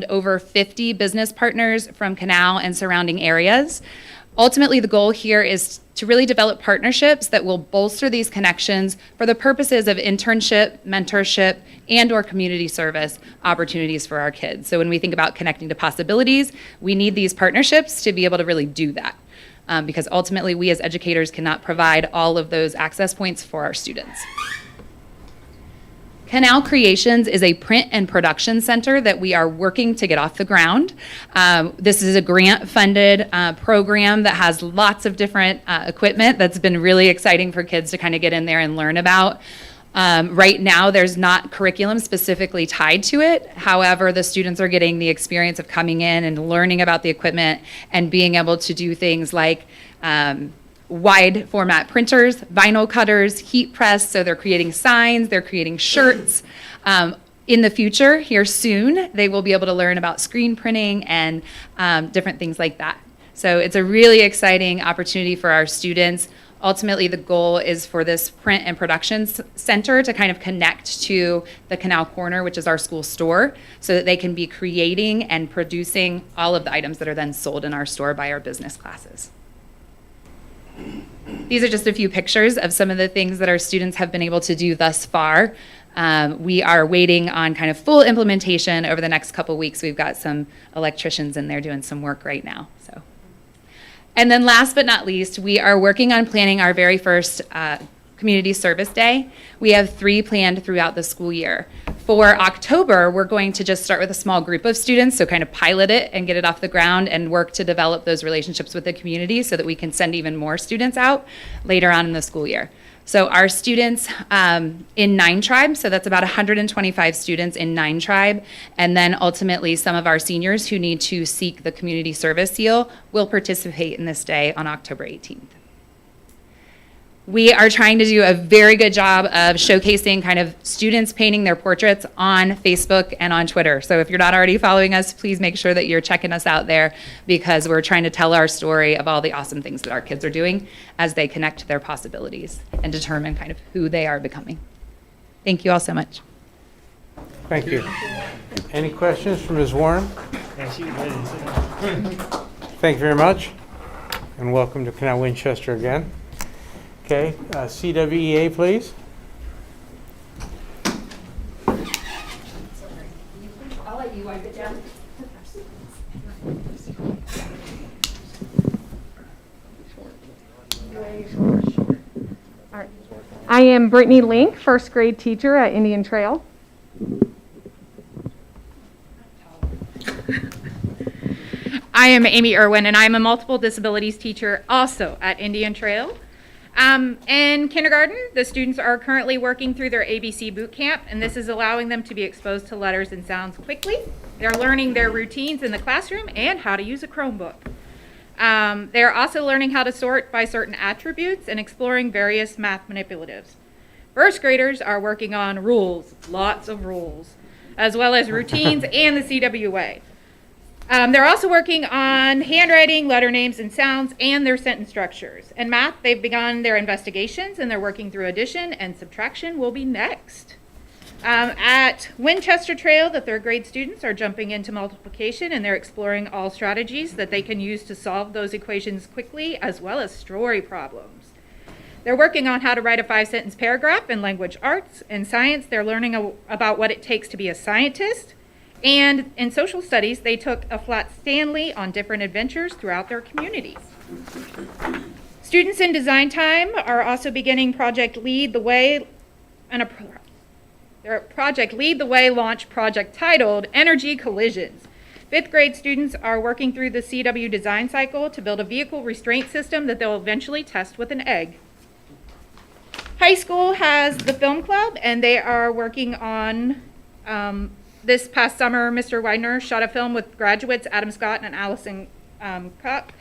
over 50 business partners from Canal and surrounding areas. Ultimately, the goal here is to really develop partnerships that will bolster these connections for the purposes of internship, mentorship, and or community service opportunities for our kids. So when we think about connecting to possibilities, we need these partnerships to be able to really do that. Because ultimately, we as educators cannot provide all of those access points for our students. Canal Creations is a print and production center that we are working to get off the ground. This is a grant-funded program that has lots of different equipment that's been really exciting for kids to kind of get in there and learn about. Right now, there's not curriculum specifically tied to it. However, the students are getting the experience of coming in and learning about the equipment and being able to do things like wide format printers, vinyl cutters, heat press, so they're creating signs, they're creating shirts. In the future, here soon, they will be able to learn about screen printing and different things like that. So it's a really exciting opportunity for our students. Ultimately, the goal is for this print and production center to kind of connect to the Canal Corner, which is our school store, so that they can be creating and producing all of the items that are then sold in our store by our business classes. These are just a few pictures of some of the things that our students have been able to do thus far. We are waiting on kind of full implementation over the next couple weeks. We've got some electricians in there doing some work right now. So, and then last but not least, we are working on planning our very first Community Service Day. We have 3 planned throughout the school year. For October, we're going to just start with a small group of students, so kind of pilot it and get it off the ground and work to develop those relationships with the community so that we can send even more students out later on in the school year. So our students in 9 Tribe, so that's about 125 students in 9 Tribe, and then ultimately some of our seniors who need to seek the community service seal will participate in this day on October 18th. We are trying to do a very good job of showcasing kind of students painting their portraits on Facebook and on Twitter. So if you're not already following us, please make sure that you're checking us out there, because we're trying to tell our story of all the awesome things that our kids are doing as they connect to their possibilities and determine kind of who they are becoming. Thank you all so much. Thank you. Any questions from Ms. Warren? Thank you very much, and welcome to Canal Winchester again. Okay, CWEA, please. I'll let you wipe it down. All right. I am Brittany Link, first grade teacher at Indian Trail. I am Amy Irwin, and I'm a multiple disabilities teacher also at Indian Trail. In kindergarten, the students are currently working through their ABC boot camp, and this is allowing them to be exposed to letters and sounds quickly. They're learning their routines in the classroom and how to use a Chromebook. They're also learning how to sort by certain attributes and exploring various math manipulatives. First graders are working on rules, lots of rules, as well as routines and the CWA. They're also working on handwriting, letter names and sounds, and their sentence structures. In math, they've begun their investigations, and they're working through addition, and subtraction will be next. At Winchester Trail, the 3rd grade students are jumping into multiplication, and they're exploring all strategies that they can use to solve those equations quickly, as well as story problems. They're working on how to write a 5-sentence paragraph in language arts. In science, they're learning about what it takes to be a scientist. And in social studies, they took a flat Stanley on different adventures throughout their communities. Students in design time are also beginning Project Lead the Way, their Project Lead the Way launch project titled Energy Collisions. 5th grade students are working through the CW design cycle to build a vehicle restraint system that they'll eventually test with an egg. High school has the film club, and they are working on this past summer, Mr. Widener shot a film with graduates Adam Scott and Allison Cup,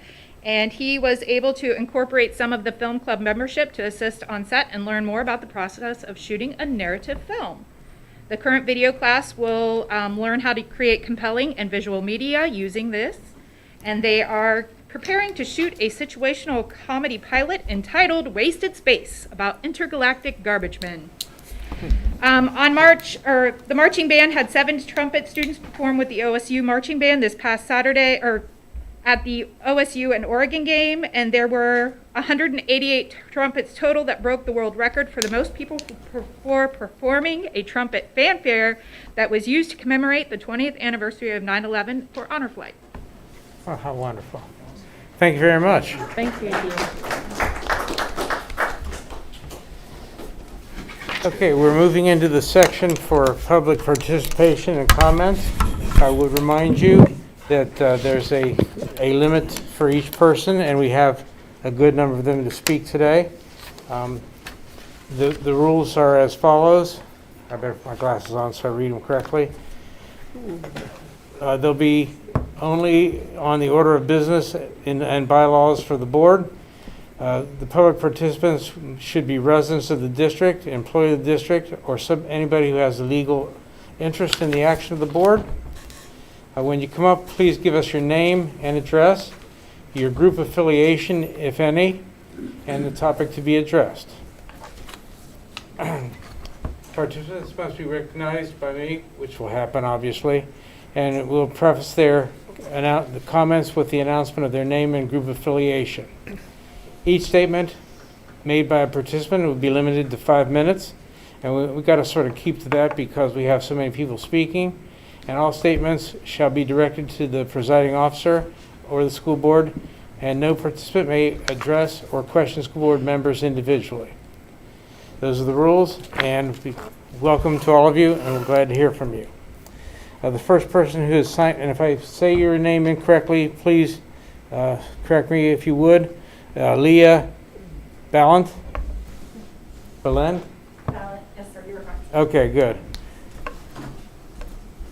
and he was able to incorporate some of the film club membership to assist on set and learn more about the process of shooting a narrative film. The current video class will learn how to create compelling and visual media using this, and they are preparing to shoot a situational comedy pilot entitled Wasted Space about intergalactic garbage men. The marching band had 7 trumpet students perform with the OSU marching band this past Saturday, or at the OSU and Oregon game, and there were 188 trumpets total that broke the world record for the most people for performing a trumpet fanfare that was used to commemorate the 20th anniversary of 9/11 for honor flight. Oh, how wonderful. Thank you very much. Thank you. Okay, we're moving into the section for public participation and comments. I would remind you that there's a limit for each person, and we have a good number of them to speak today. The rules are as follows. I better put my glasses on so I read them correctly. They'll be only on the order of business and bylaws for the board. The public participants should be residents of the district, employee of the district, or anybody who has a legal interest in the action of the board. When you come up, please give us your name and address, your group affiliation, if any, and the topic to be addressed. Participants must be recognized by me, which will happen, obviously, and we'll preface the comments with the announcement of their name and group affiliation. Each statement made by a participant will be limited to 5 minutes, and we've got to sort of keep to that because we have so many people speaking, and all statements shall be directed to the presiding officer or the school board, and no participant may address or question school board members individually. Those are the rules, and welcome to all of you, and we're glad to hear from you. The first person who is signed, and if I say your name incorrectly, please correct me if you would. Leah Ballant? Ballant? Yes, sir, you were fine. Okay, good.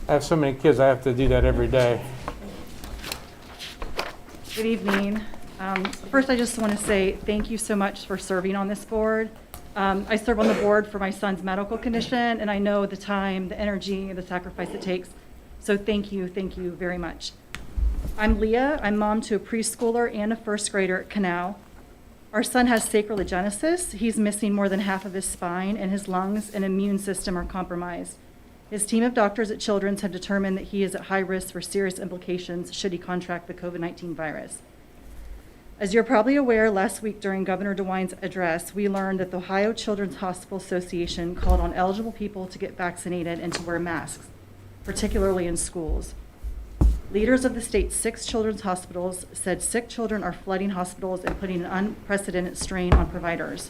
I have so many kids, I have to do that every day. Good evening. First, I just want to say thank you so much for serving on this board. I serve on the board for my son's medical condition, and I know the time, the energy, and the sacrifice it takes. So thank you very much. I'm Leah. I'm mom to a preschooler and a first grader at Canal. Our son has sacroiligenesis. He's missing more than half of his spine, and his lungs and immune system are compromised. His team of doctors at Children's have determined that he is at high risk for serious implications should he contract the COVID-19 virus. As you're probably aware, last week during Governor DeWine's address, we learned that the Ohio Children's Hospital Association called on eligible people to get vaccinated and to wear masks, particularly in schools. Leaders of the state's 6 children's hospitals said sick children are flooding hospitals and putting an unprecedented strain on providers.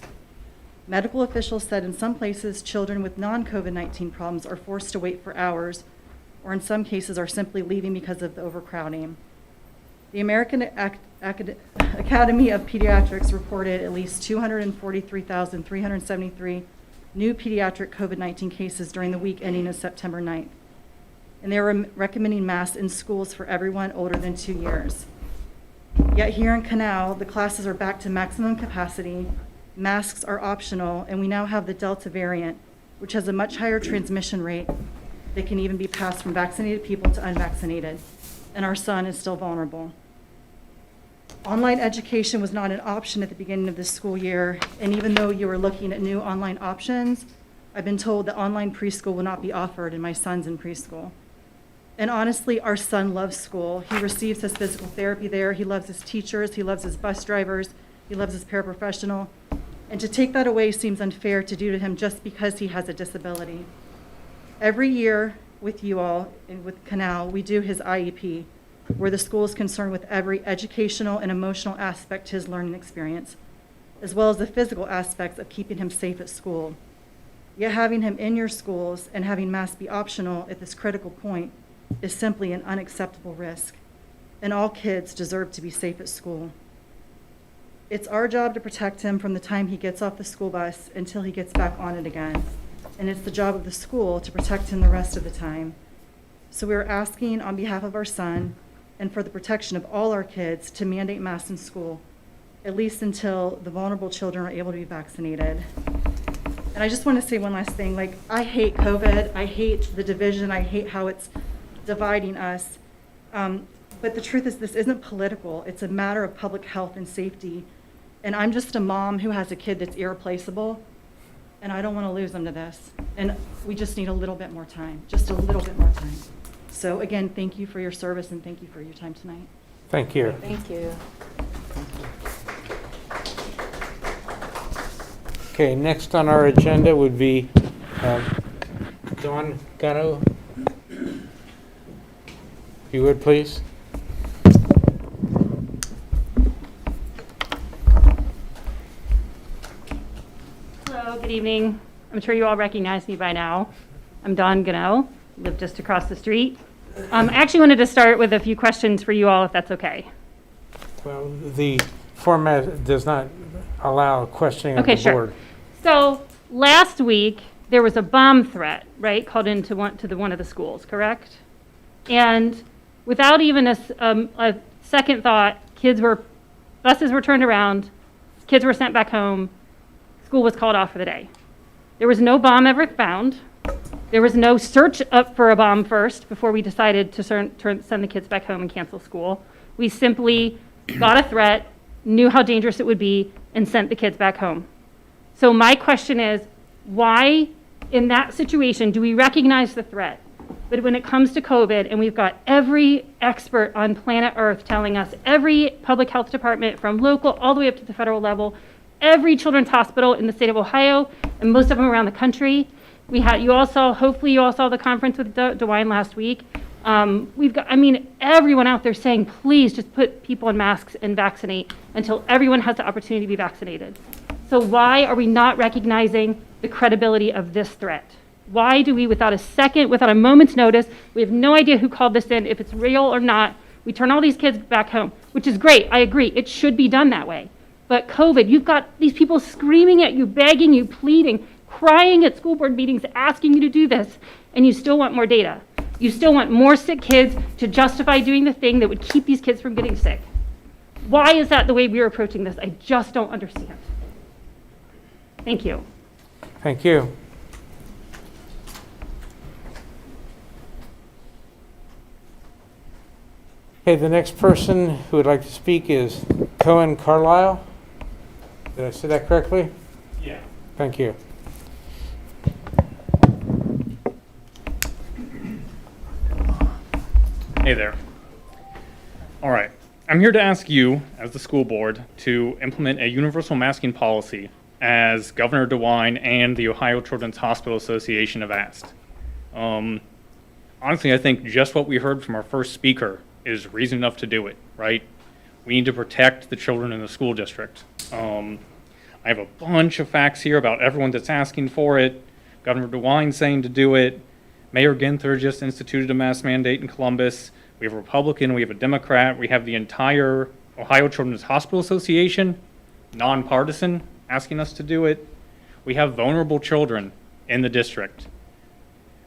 Medical officials said in some places, children with non-COVID-19 problems are forced to wait for hours, or in some cases are simply leaving because of the overcrowding. The American Academy of Pediatrics reported at least 243,373 new pediatric COVID-19 cases during the week ending on September 9th. And they were recommending masks in schools for everyone older than 2 years. Yet here in Canal, the classes are back to maximum capacity, masks are optional, and we now have the Delta variant, which has a much higher transmission rate that can even be passed from vaccinated people to unvaccinated, and our son is still vulnerable. Online education was not an option at the beginning of this school year, and even though you were looking at new online options, I've been told that online preschool will not be offered, and my son's in preschool. And honestly, our son loves school. He receives his physical therapy there. He loves his teachers. He loves his bus drivers. He loves his paraprofessional. And to take that away seems unfair to do to him just because he has a disability. Every year with you all and with Canal, we do his IEP, where the school is concerned with every educational and emotional aspect to his learning experience, as well as the physical aspects of keeping him safe at school. Yet having him in your schools and having masks be optional at this critical point is simply an unacceptable risk, and all kids deserve to be safe at school. It's our job to protect him from the time he gets off the school bus until he gets back on it again, and it's the job of the school to protect him the rest of the time. So we're asking on behalf of our son and for the protection of all our kids to mandate masks in school, at least until the vulnerable children are able to be vaccinated. And I just want to say one last thing, I hate COVID, I hate the division, I hate how it's dividing us. But the truth is this isn't political, it's a matter of public health and safety. And I'm just a mom who has a kid that's irreplaceable. and I don't want to lose them to this. And we just need a little bit more time, just a little bit more time. So again, thank you for your service and thank you for your time tonight. Thank you. Thank you. Okay, next on our agenda would be Dawn Gatto. If you would, please. Hello, good evening. I'm sure you all recognize me by now. I'm Dawn Gano, live just across the street. I actually wanted to start with a few questions for you all, if that's okay. Well, the format does not allow questioning of Okay, the sure. board. So last week, there was a bomb threat, right, called into one of the schools, correct? And without even a second thought, buses were turned around, kids were sent back home, school was called off for the day. There was no bomb ever found. There was no search up for a bomb first before we decided to send the kids back home and cancel school. We simply got a threat, knew how dangerous it would be, and sent the kids back home. So my question is, why in that situation do we recognize the threat? But when it comes to COVID, and we've got every expert on planet Earth telling us, every public health department from local all the way up to the federal level, every children's hospital in the state of Ohio, and most of them around the country. Hopefully you all saw the conference with DeWine last week. Everyone out there saying, please just put people in masks and vaccinate until everyone has the opportunity to be vaccinated. So why are we not recognizing the credibility of this threat? Why do we, without a moment's notice, we have no idea who called this in, if it's real or not, we turn all these kids back home, which is great, I agree, it should be done that way. But COVID, you've got these people screaming at you, begging you, pleading, crying at school board meetings, asking you to do this, and you still want more data. You still want more sick kids to justify doing the thing that would keep these kids from getting sick. Why is that the way we're approaching this? I just don't understand. Thank you. Thank you. Okay, the next person who would like to speak is Cohen Carlisle. Did I say that correctly? Yeah. Thank you. Hey there. All right. I'm here to ask you, as the school board, to implement a universal masking policy, as Governor DeWine and the Ohio Children's Hospital Association have asked. Honestly, I think just what we heard from our first speaker is reason enough to do it, right? We need to protect the children in the school district. I have a bunch of facts here about everyone that's asking for it. Governor DeWine saying to do it. Mayor Ginther just instituted a mask mandate in Columbus. We have a Republican, we have a Democrat, we have the entire Ohio Children's Hospital Association, nonpartisan, asking us to do it. We have vulnerable children in the district.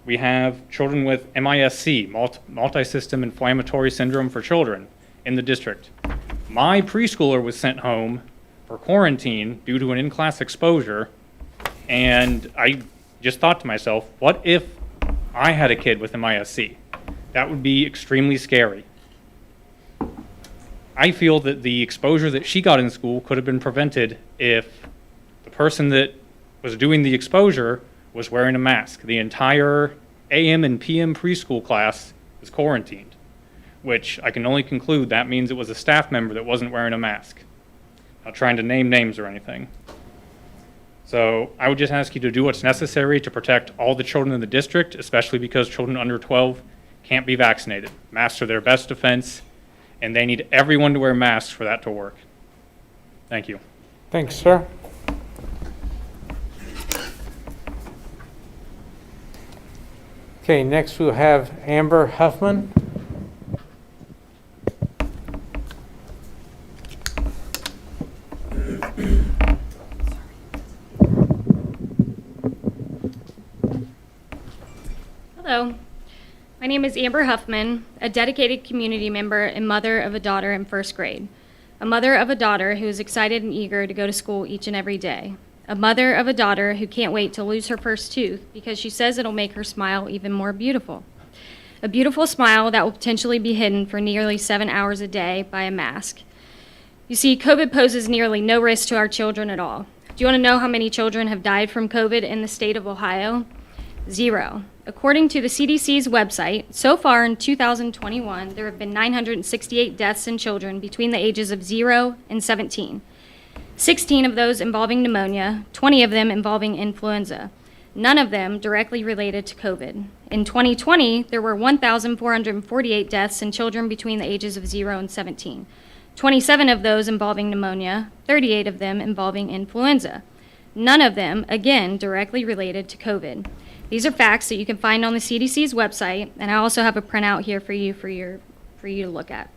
We have children with MISC, multi-system inflammatory syndrome for children, in the district. My preschooler was sent home for quarantine due to an in-class exposure, and I just thought to myself, what if I had a kid with MISC? That would be extremely scary. I feel that the exposure that she got in school could have been prevented if the person that was doing the exposure was wearing a mask. The entire AM and PM preschool class was quarantined, which I can only conclude that means it was a staff member that wasn't wearing a mask. Not trying to name names or anything. So I would just ask you to do what's necessary to protect all the children in the district, especially because children under 12 can't be vaccinated. Masks are their best defense, and they need everyone to wear masks for that to work. Thank you. Thanks, sir. Okay, next we'll have Amber Huffman. Hello, my name is Amber Huffman, a dedicated community member and mother of a daughter in first grade. A mother of a daughter who is excited and eager to go to school each and every day. A mother of a daughter who can't wait to lose her first tooth because she says it'll make her smile even more beautiful. A beautiful smile that will potentially be hidden for nearly 7 hours a day by a mask. You see, COVID poses nearly no risk to our children at all. Do you want to know how many children have died from COVID in the state of Ohio? 0. According to the CDC's website, so far in 2021, there have been 968 deaths in children between the ages of 0 and 17. 16 of those involving pneumonia, 20 of them involving influenza, none of them directly related to COVID. In 2020, there were 1,448 deaths in children between the ages of 0 and 17. 27 of those involving pneumonia, 38 of them involving influenza. None of them, again, directly related to COVID. These are facts that you can find on the CDC's website, and I also have a printout here for you to look at.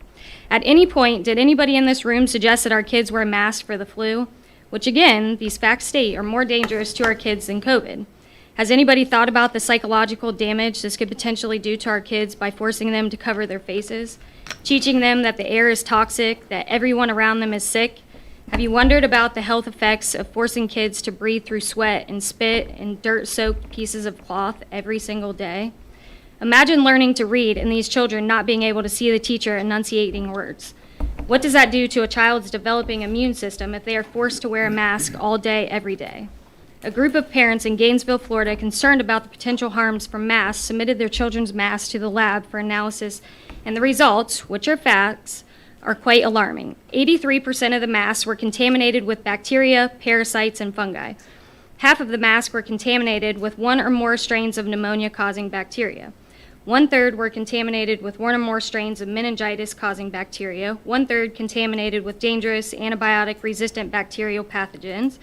At any point, did anybody in this room suggest that our kids wear masks for the flu? Which again, these facts state are more dangerous to our kids than COVID. Has anybody thought about the psychological damage this could potentially do to our kids by forcing them to cover their faces, teaching them that the air is toxic, that everyone around them is sick? Have you wondered about the health effects of forcing kids to breathe through sweat and spit and dirt-soaked pieces of cloth every single day? Imagine learning to read and these children not being able to see the teacher enunciating words. What does that do to a child's developing immune system if they are forced to wear a mask all day, every day? A group of parents in Gainesville, Florida, concerned about the potential harms from masks, submitted their children's masks to the lab for analysis, and the results, which are facts, are quite alarming. 83% of the masks were contaminated with bacteria, parasites, and fungi. Half of the masks were contaminated with one or more strains of pneumonia-causing bacteria. 1/3 were contaminated with one or more strains of meningitis-causing bacteria. 1/3 contaminated with dangerous antibiotic-resistant bacterial pathogens.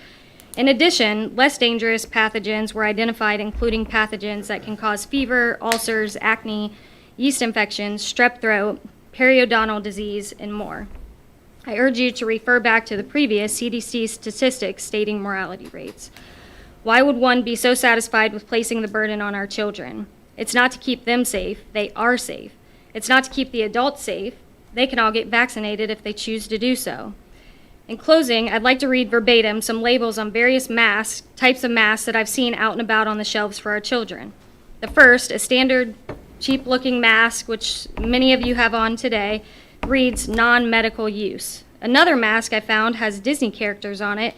In addition, less dangerous pathogens were identified, including pathogens that can cause fever, ulcers, acne, yeast infections, strep throat, periodontal disease, and more. I urge you to refer back to the previous CDC statistics stating mortality rates. Why would one be so satisfied with placing the burden on our children? It's not to keep them safe, they are safe. It's not to keep the adults safe, they can all get vaccinated if they choose to do so. In closing, I'd like to read verbatim some labels on various masks, types of masks that I've seen out and about on the shelves for our children. The first, a standard cheap-looking mask, which many of you have on today, reads non-medical use. Another mask I found has Disney characters on it,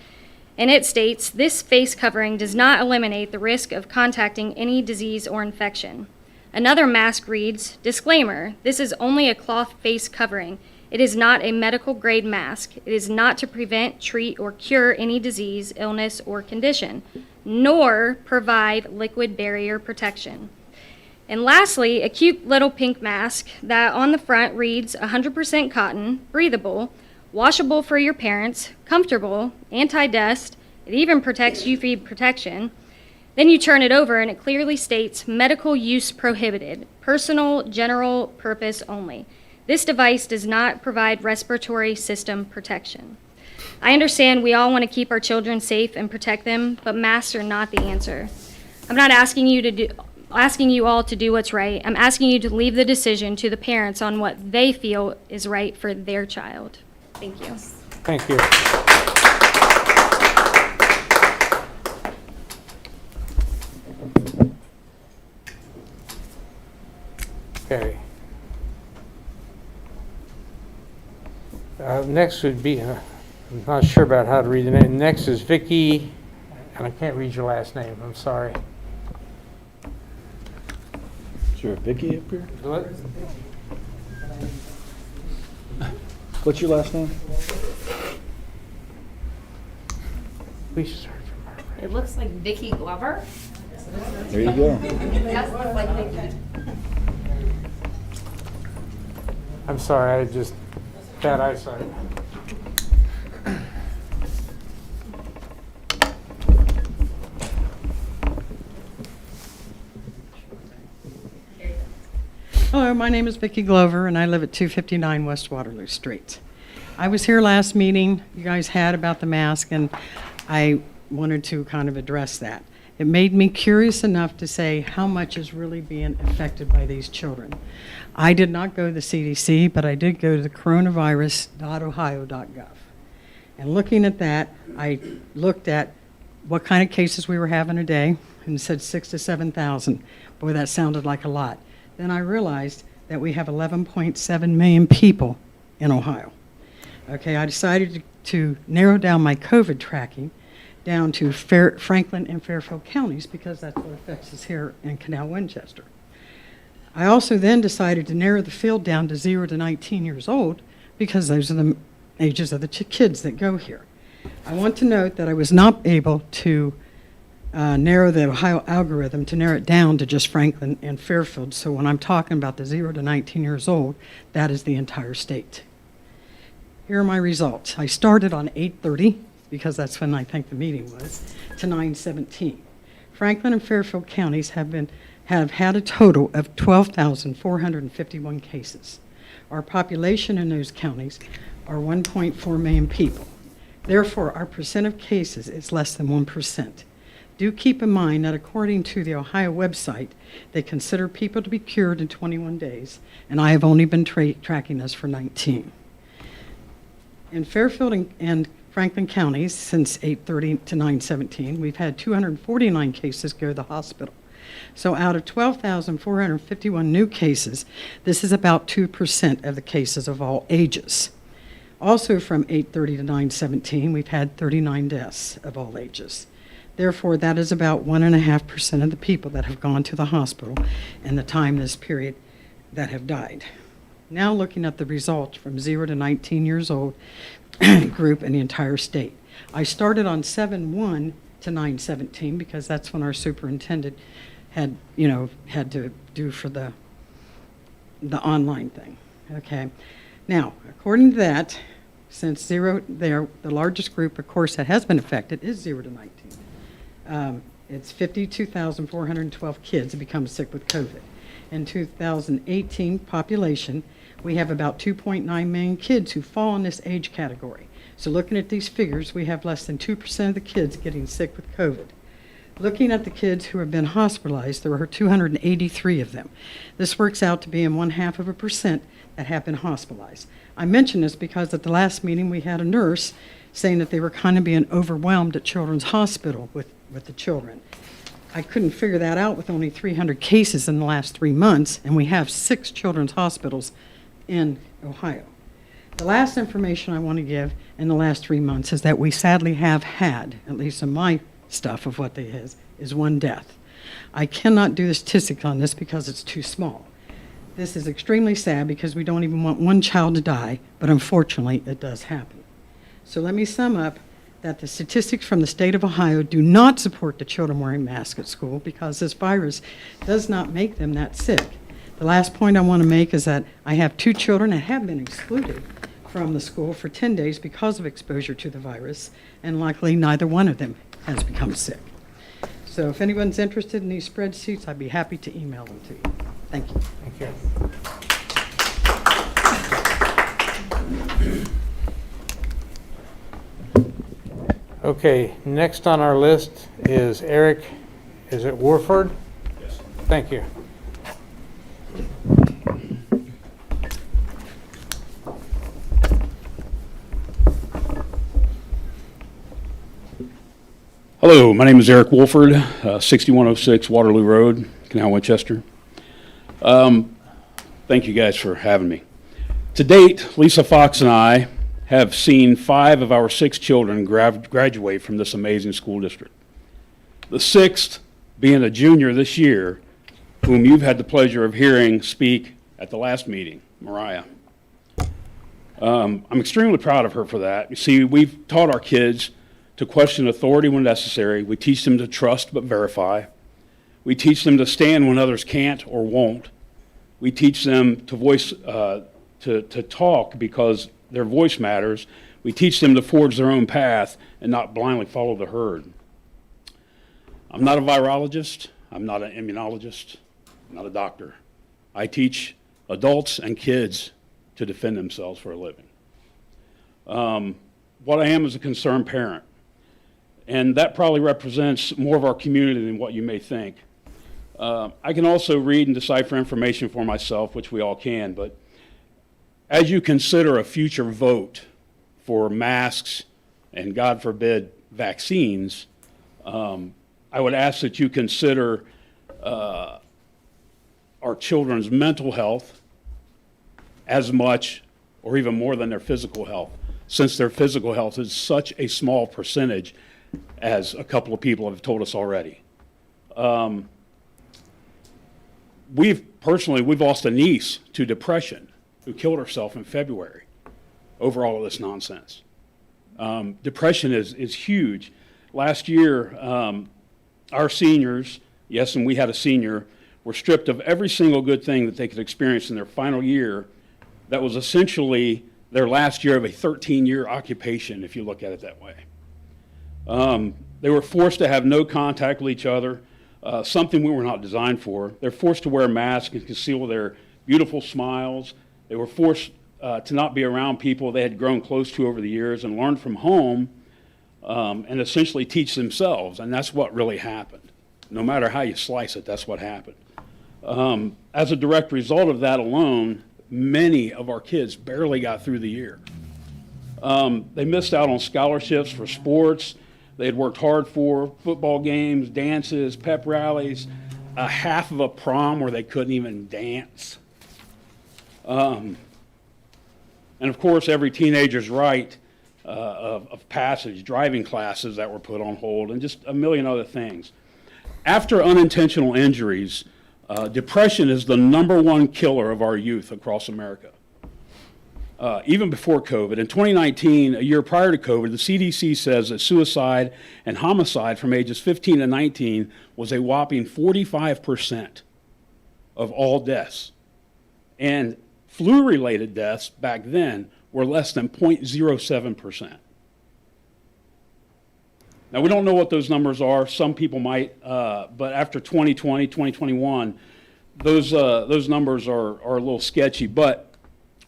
and it states, "This face covering does not eliminate the risk of contacting any disease or infection." Another mask reads, "Disclaimer, this is only a cloth face covering. It is not a medical grade mask. It is not to prevent, treat, or cure any disease, illness, or condition, nor provide liquid barrier protection." And lastly, a cute little pink mask that on the front reads 100% cotton, breathable, washable for your parents, comfortable, anti-dust, it even protects UV protection. Then you turn it over and it clearly states medical use prohibited, personal general purpose only. This device does not provide respiratory system protection. I understand we all want to keep our children safe and protect them, but masks are not the answer. I'm not asking you all to do what's right. I'm asking you to leave the decision to the parents on what they feel is right for their child. Thank you. Thank you. Okay. Next would be, I'm not sure about how to read the name. Next is Vicky, and I can't read your last name, I'm sorry. Is there a Vicky up here? What? What's your last name? We should search for her. It looks like Vicky Glover. There you go. Yes, looks like Vicky. I'm sorry, I had just bad eyesight. Hello, my name is Vicki Glover, and I live at 259 West Waterloo Street. I was here last meeting you guys had about the mask, and I wanted to kind of address that. It made me curious enough to say how much is really being affected by these children. I did not go to the CDC, but I did go to the coronavirus.ohio.gov. And looking at that, I looked at what kind of cases we were having a day, and it said 6,000 to 7,000. Boy, that sounded like a lot. Then I realized that we have 11.7 million people in Ohio. Okay, I decided to narrow down my COVID tracking down to Franklin and Fairfield counties because that's what affects us here in Canal, Winchester. I also then decided to narrow the field down to 0 to 19 years old because those are the ages of the kids that go here. I want to note that I was not able to narrow the Ohio algorithm to narrow it down to just Franklin and Fairfield. So when I'm talking about the 0 to 19 years old, that is the entire state. Here are my results. I started on 8:30 because that's when I think the meeting was, to 9:17. Franklin and Fairfield counties have had a total of 12,451 cases. Our population in those counties are 1.4 million people. Therefore, our percent of cases is less than 1%. Do keep in mind that according to the Ohio website, they consider people to be cured in 21 days, and I have only been tracking this for 19. In Fairfield and Franklin counties, since 8:30 to 9:17, we've had 249 cases go to the hospital. So out of 12,451 new cases, this is about 2% of the cases of all ages. Also from 8:30 to 9:17, we've had 39 deaths of all ages. Therefore, that is about 1.5% of the people that have gone to the hospital in the time this period that have died. Now looking at the results from 0 to 19 years old group in the entire state. I started on 7/1 to 9/17 because that's when our superintendent had to do for the online thing. Okay. Now, according to that, since 0 there, the largest group, of course, that has been affected is 0 to 19. It's 52,412 kids that become sick with COVID. In 2018 population, we have about 2.9 million kids who fall in this age category. So looking at these figures, we have less than 2% of the kids getting sick with COVID. Looking at the kids who have been hospitalized, there were 283 of them. This works out to be in 0.5% that have been hospitalized. I mention this because at the last meeting we had a nurse saying that they were kind of being overwhelmed at Children's Hospital with the children. I couldn't figure that out with only 300 cases in the last 3 months, and we have 6 children's hospitals in Ohio. The last information I want to give in the last 3 months is that we sadly have had, at least in my stuff of what they is 1 death. I cannot do the statistics on this because it's too small. This is extremely sad because we don't even want 1 child to die, but unfortunately it does happen. So let me sum up that the statistics from the state of Ohio do not support the children wearing masks at school because this virus does not make them that sick. The last point I want to make is that I have 2 children that have been excluded from the school for 10 days because of exposure to the virus, and luckily neither one of them has become sick. So if anyone's interested in these spreadsheets, I'd be happy to email them to you. Thank you. Thank you. Okay, next on our list is Eric, is it Warford? Yes. Thank you. Hello, my name is Eric Wolford, 6106 Waterloo Road, Canal, Winchester. Thank you guys for having me. To date, Lisa Fox and I have seen 5 of our 6 children graduate from this amazing school district. The 6th being a junior this year, whom you've had the pleasure of hearing speak at the last meeting, Mariah. I'm extremely proud of her for that. You see, we've taught our kids to question authority when necessary. We teach them to trust but verify. We teach them to stand when others can't or won't. We teach them to voice, to talk because their voice matters. We teach them to forge their own path and not blindly follow the herd. I'm not a virologist. I'm not an immunologist. I'm not a doctor. I teach adults and kids to defend themselves for a living. What I am is a concerned parent. And that probably represents more of our community than what you may think. I can also read and decipher information for myself, which we all can, but as you consider a future vote for masks and, God forbid, vaccines, I would ask that you consider our children's mental health as much or even more than their physical health, since their physical health is such a small percentage as a couple of people have told us already. We've lost a niece to depression who killed herself in February over all of this nonsense. Depression is huge. Last year, our seniors, yes, and we had a senior, were stripped of every single good thing that they could experience in their final year. That was essentially their last year of a 13-year occupation, if you look at it that way. They were forced to have no contact with each other, something we were not designed for. They're forced to wear masks and conceal their beautiful smiles. They were forced to not be around people they had grown close to over the years and learn from home and essentially teach themselves. And that's what really happened. No matter how you slice it, that's what happened. As a direct result of that alone, many of our kids barely got through the year. They missed out on scholarships for sports they had worked hard for, football games, dances, pep rallies, a half of a prom where they couldn't even dance. And of course, every teenager's right of passage, driving classes that were put on hold, and just a million other things. After unintentional injuries, depression is the #1 killer of our youth across America. Even before COVID, in 2019, a year prior to COVID, the CDC says that suicide and homicide from ages 15 to 19 was a whopping 45% of all deaths. And flu-related deaths back then were less than 0.07%. Now, we don't know what those numbers are. Some people might, but after 2020, 2021, those numbers are a little sketchy. But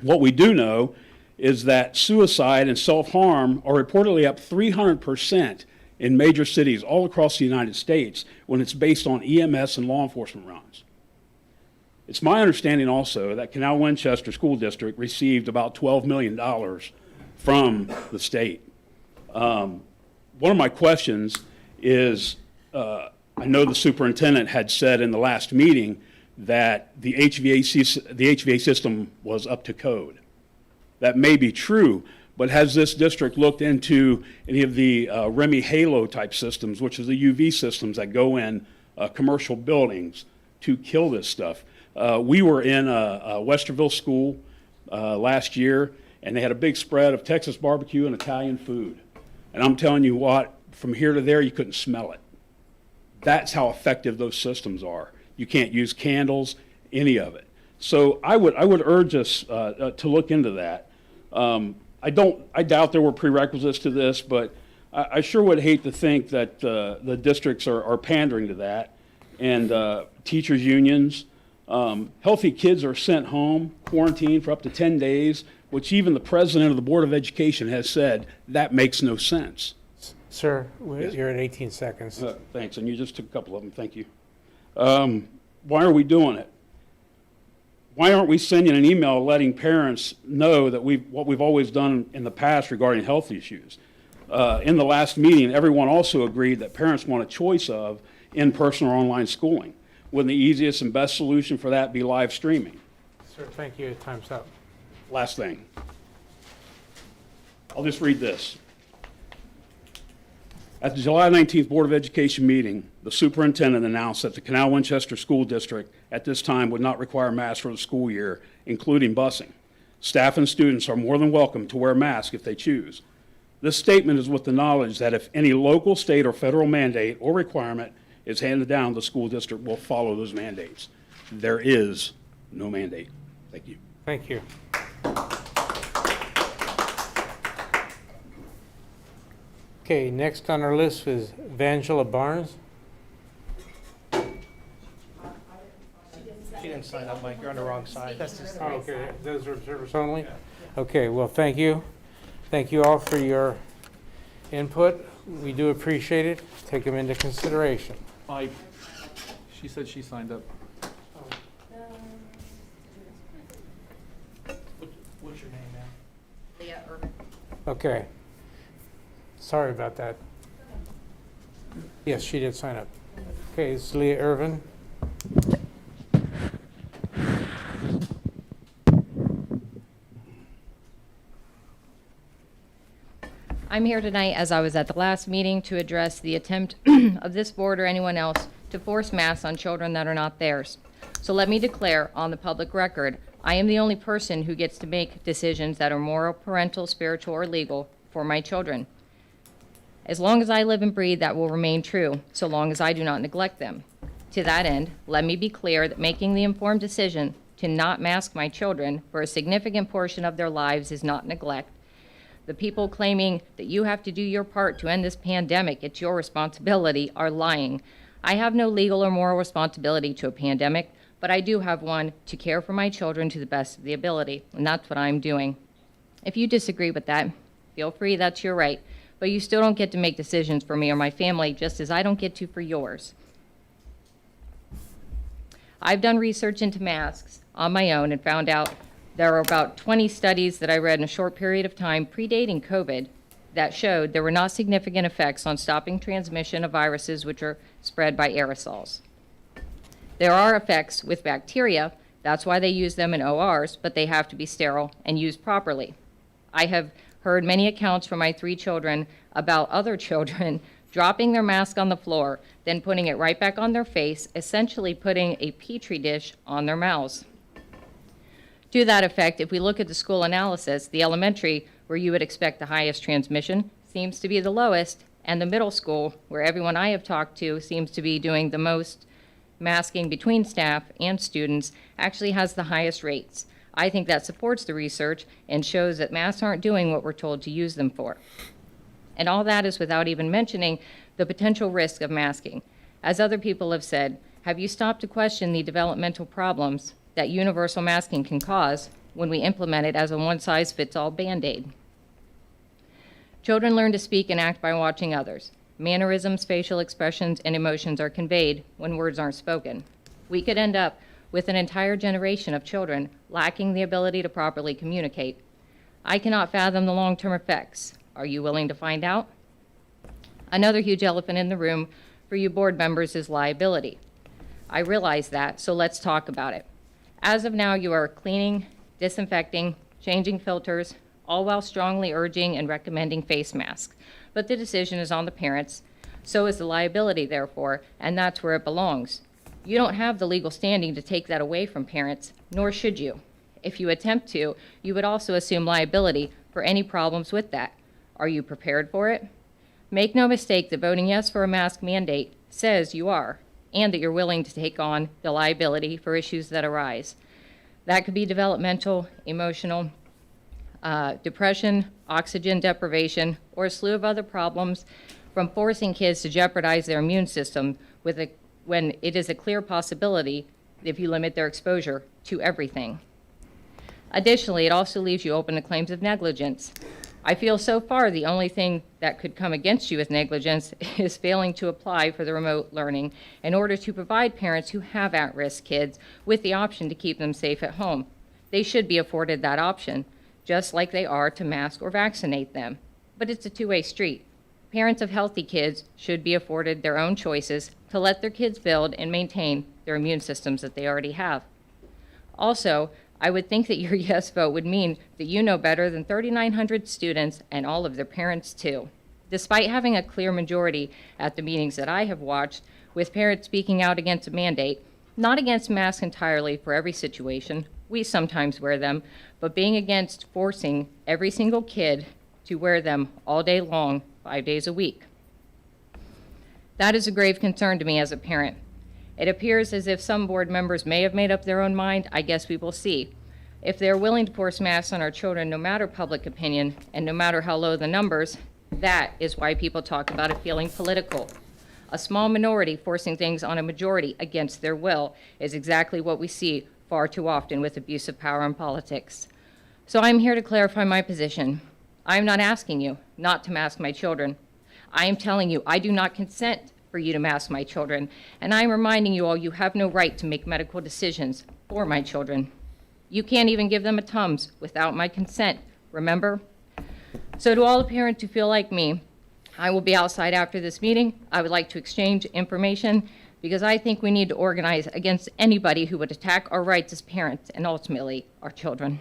what we do know is that suicide and self-harm are reportedly up 300% in major cities all across the United States when it's based on EMS and law enforcement runs. It's my understanding also that Canal Winchester School District received about $12 million from the state. One of my questions is, I know the superintendent had said in the last meeting that the HVAC system was up to code. That may be true, but has this district looked into any of the REMI Halo type systems, which is the UV systems that go in commercial buildings to kill this stuff? We were in a Westerville school last year, and they had a big spread of Texas barbecue and Italian food. And I'm telling you what, from here to there, you couldn't smell it. That's how effective those systems are. You can't use candles, any of it. So I would urge us to look into that. I doubt there were prerequisites to this, but I sure would hate to think that the districts are pandering to that. And teachers' unions, healthy kids are sent home, quarantined for up to 10 days, which even the president of the Board of Education has said that makes no sense. Sir, you're at 18 seconds. Thanks, and you just took a couple of them. Thank you. Why are we doing it? Why aren't we sending an email letting parents know that what we've always done in the past regarding health issues? In the last meeting, everyone also agreed that parents want a choice of in-person or online schooling. Wouldn't the easiest and best solution for that be live streaming? Sir, thank you. Time's up. Last thing. I'll just read this. At the July 19th Board of Education meeting, the superintendent announced that the Canal Winchester School District at this time would not require masks for the school year, including busing. Staff and students are more than welcome to wear masks if they choose. This statement is with the knowledge that if any local, state, or federal mandate or requirement is handed down, the school district will follow those mandates. There is no mandate. Thank you. Thank you. Okay, next on our list is Vangela Barnes. She didn't sign up, Mike. You're on the wrong side. That's just. Oh, okay, those are observers only? Okay, well, thank you. Thank you all for your input. We do appreciate it. Take them into consideration. Mike, she said she signed up. What's your name, ma'am? Leah Urban. Okay. Sorry about that. Yes, she did sign up. Okay, it's Leah Irvin. I'm here tonight, as I was at the last meeting, to address the attempt of this board or anyone else to force masks on children that are not theirs. So let me declare on the public record, I am the only person who gets to make decisions that are moral, parental, spiritual, or legal for my children. As long as I live and breathe, that will remain true, so long as I do not neglect them. To that end, let me be clear that making the informed decision to not mask my children for a significant portion of their lives is not neglect. The people claiming that you have to do your part to end this pandemic, it's your responsibility, are lying. I have no legal or moral responsibility to a pandemic, but I do have one to care for my children to the best of the ability, and that's what I'm doing. If you disagree with that, feel free, that's your right, but you still don't get to make decisions for me or my family, just as I don't get to for yours. I've done research into masks on my own and found out there are about 20 studies that I read in a short period of time predating COVID that showed there were not significant effects on stopping transmission of viruses which are spread by aerosols. There are effects with bacteria, that's why they use them in ORs, but they have to be sterile and used properly. I have heard many accounts from my 3 children about other children dropping their mask on the floor, then putting it right back on their face, essentially putting a petri dish on their mouths. To that effect, if we look at the school analysis, the elementary, where you would expect the highest transmission, seems to be the lowest, and the middle school, where everyone I have talked to seems to be doing the most masking between staff and students, actually has the highest rates. I think that supports the research and shows that masks aren't doing what we're told to use them for. And all that is without even mentioning the potential risk of masking. As other people have said, have you stopped to question the developmental problems that universal masking can cause when we implement it as a one-size-fits-all Band-Aid? Children learn to speak and act by watching others. Mannerisms, facial expressions, and emotions are conveyed when words aren't spoken. We could end up with an entire generation of children lacking the ability to properly communicate. I cannot fathom the long-term effects. Are you willing to find out? Another huge elephant in the room for you board members is liability. I realize that, so let's talk about it. As of now, you are cleaning, disinfecting, changing filters, all while strongly urging and recommending face masks. But the decision is on the parents, so is the liability, therefore, and that's where it belongs. You don't have the legal standing to take that away from parents, nor should you. If you attempt to, you would also assume liability for any problems with that. Are you prepared for it? Make no mistake that voting yes for a mask mandate says you are, and that you're willing to take on the liability for issues that arise. That could be developmental, emotional, depression, oxygen deprivation, or a slew of other problems, from forcing kids to jeopardize their immune system when it is a clear possibility if you limit their exposure to everything. Additionally, it also leaves you open to claims of negligence. I feel so far the only thing that could come against you with negligence is failing to apply for the remote learning in order to provide parents who have at-risk kids with the option to keep them safe at home. They should be afforded that option, just like they are to mask or vaccinate them. But it's a two-way street. Parents of healthy kids should be afforded their own choices to let their kids build and maintain their immune systems that they already have. Also, I would think that your yes vote would mean that you know better than 3,900 students and all of their parents too. Despite having a clear majority at the meetings that I have watched, with parents speaking out against a mandate, not against masks entirely for every situation, we sometimes wear them, but being against forcing every single kid to wear them all day long, 5 days a week. That is a grave concern to me as a parent. It appears as if some board members may have made up their own mind. I guess we will see. If they're willing to force masks on our children, no matter public opinion and no matter how low the numbers, that is why people talk about it feeling political. A small minority forcing things on a majority against their will is exactly what we see far too often with abuse of power in politics. So I'm here to clarify my position. I'm not asking you not to mask my children. I am telling you I do not consent for you to mask my children, and I'm reminding you all you have no right to make medical decisions for my children. You can't even give them a Tums without my consent, remember? So to all the parents who feel like me, I will be outside after this meeting. I would like to exchange information because I think we need to organize against anybody who would attack our rights as parents and ultimately our children.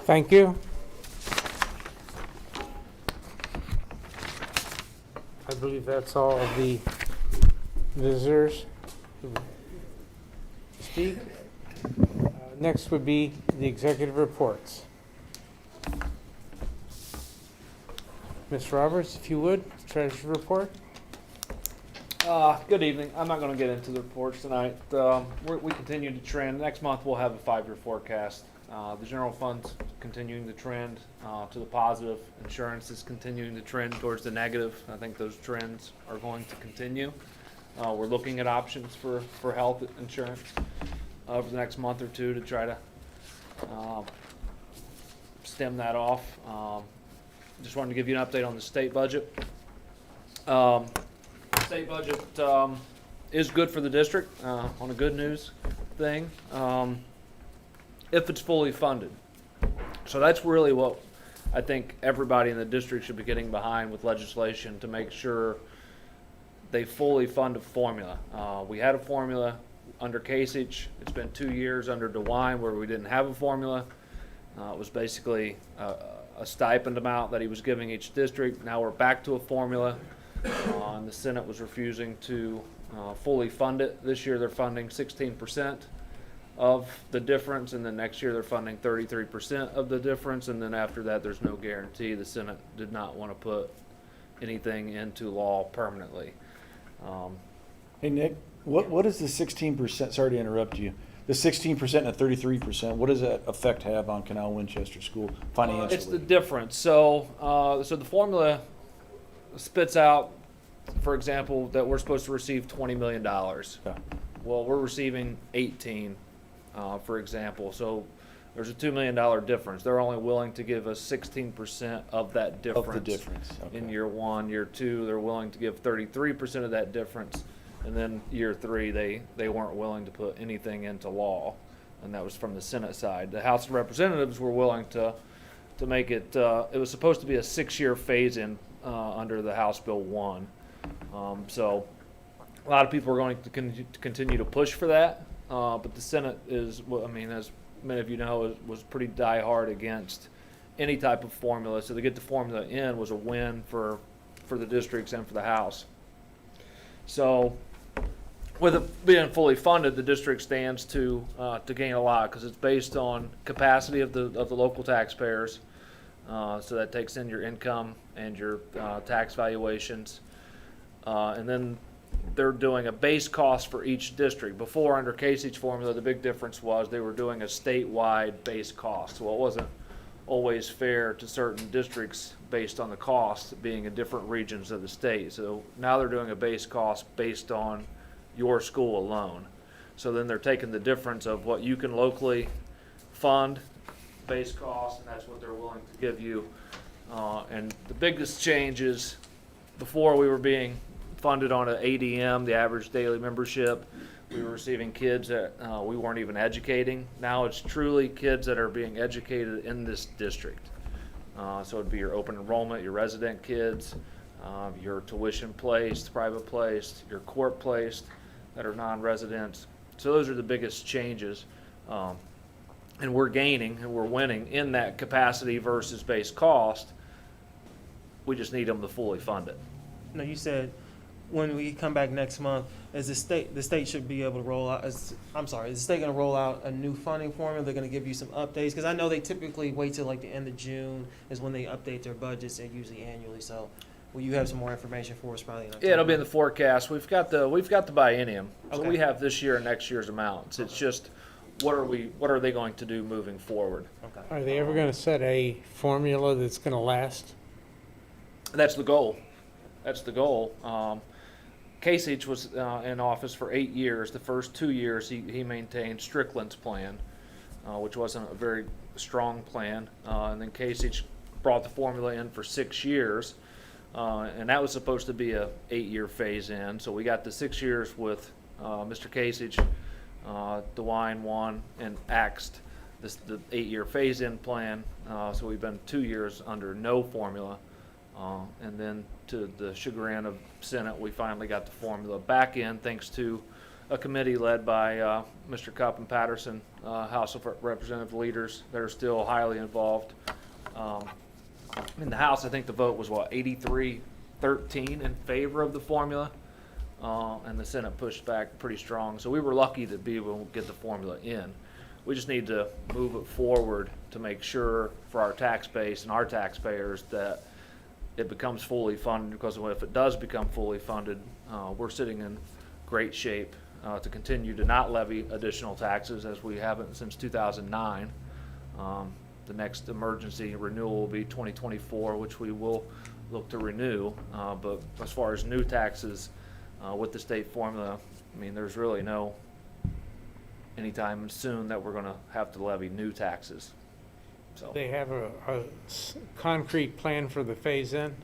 Thank you. I believe that's all of the visitors who speak. Next would be the executive reports. Ms. Roberts, if you would, treasurer's report. Good evening. I'm not going to get into the reports tonight. We continue to trend. Next month we'll have a 5-year forecast. The general fund's continuing to trend to the positive. Insurance is continuing to trend towards the negative. I think those trends are going to continue. We're looking at options for health insurance over the next month or two to try to stem that off. Just wanted to give you an update on the state budget. State budget is good for the district on a good news thing if it's fully funded. So that's really what I think everybody in the district should be getting behind with legislation to make sure they fully fund a formula. We had a formula under Kasich. It's been 2 years under DeWine where we didn't have a formula. It was basically a stipend amount that he was giving each district. Now we're back to a formula. And the Senate was refusing to fully fund it. This year they're funding 16% of the difference, and then next year they're funding 33% of the difference, and then after that there's no guarantee. The Senate did not want to put anything into law permanently. Hey, Nick, what is the 16%? Sorry to interrupt you. The 16% and the 33%, what does that effect have on Canal Winchester School financially? It's the difference. So the formula spits out, for example, that we're supposed to receive $20 million. Okay. Well, we're receiving 18, for example. So there's a $2 million difference. They're only willing to give us 16% of that difference. Of the difference. Okay. In year one. Year two, they're willing to give 33% of that difference. And then year three, they weren't willing to put anything into law. And that was from the Senate side. The House of Representatives were willing to make it, it was supposed to be a 6-year phase-in under the House Bill 1. So a lot of people are going to continue to push for that. But the Senate is, I mean, as many of you know, was pretty diehard against any type of formula. So to get the formula in was a win for the districts and for the House. So with it being fully funded, the district stands to gain a lot because it's based on capacity of the local taxpayers. So that takes in your income and your tax valuations. And then they're doing a base cost for each district. Before, under Kasich's formula, the big difference was they were doing a statewide base cost. Well, it wasn't always fair to certain districts based on the cost being in different regions of the state. So now they're doing a base cost based on your school alone. So then they're taking the difference of what you can locally fund, base cost, and that's what they're willing to give you. And the biggest change is before we were being funded on an ADM, the average daily membership. We were receiving kids that we weren't even educating. Now it's truly kids that are being educated in this district. So it'd be your open enrollment, your resident kids, your tuition placed, private placed, your court placed that are non-residents. So those are the biggest changes. And we're gaining and we're winning in that capacity versus base cost. We just need them to fully fund it. No, you said when we come back next month, is the state should be able to roll out, is the state going to roll out a new funding formula? They're going to give you some updates? Because I know they typically wait till like the end of June is when they update their budgets, and usually annually. So will you have some more information for us probably in October? Yeah, it'll be in the forecast. We've got the biennium. So Okay. we have this year and next year's amounts. It's just what are they going to do moving forward? Okay. Are they ever going to set a formula that's going to last? That's the goal. That's the goal. Kasich was in office for 8 years. The first 2 years he maintained Strickland's plan, which wasn't a very strong plan. And then Kasich brought the formula in for 6 years, and that was supposed to be a 8-year phase in. So we got the 6 years with Mr. Kasich, DeWine won and axed the 8-year phase in plan. So we've been 2 years under no formula. And then to the chagrin of Senate, we finally got the formula back in thanks to a committee led by Mr. Cupp and Patterson, House of Representative leaders that are still highly involved. In the House, I think the vote was, what, 83-13 in favor of the formula, and the Senate pushed back pretty strong. So we were lucky to be able to get the formula in. We just need to move it forward to make sure for our tax base and our taxpayers that it becomes fully funded, because if it does become fully funded, we're sitting in great shape to continue to not levy additional taxes as we haven't since 2009. The next emergency renewal will be 2024, which we will look to renew. But as far as new taxes with the state formula, I mean, there's really no anytime soon that we're going to have to levy new taxes. So They have a concrete plan for the phase-in?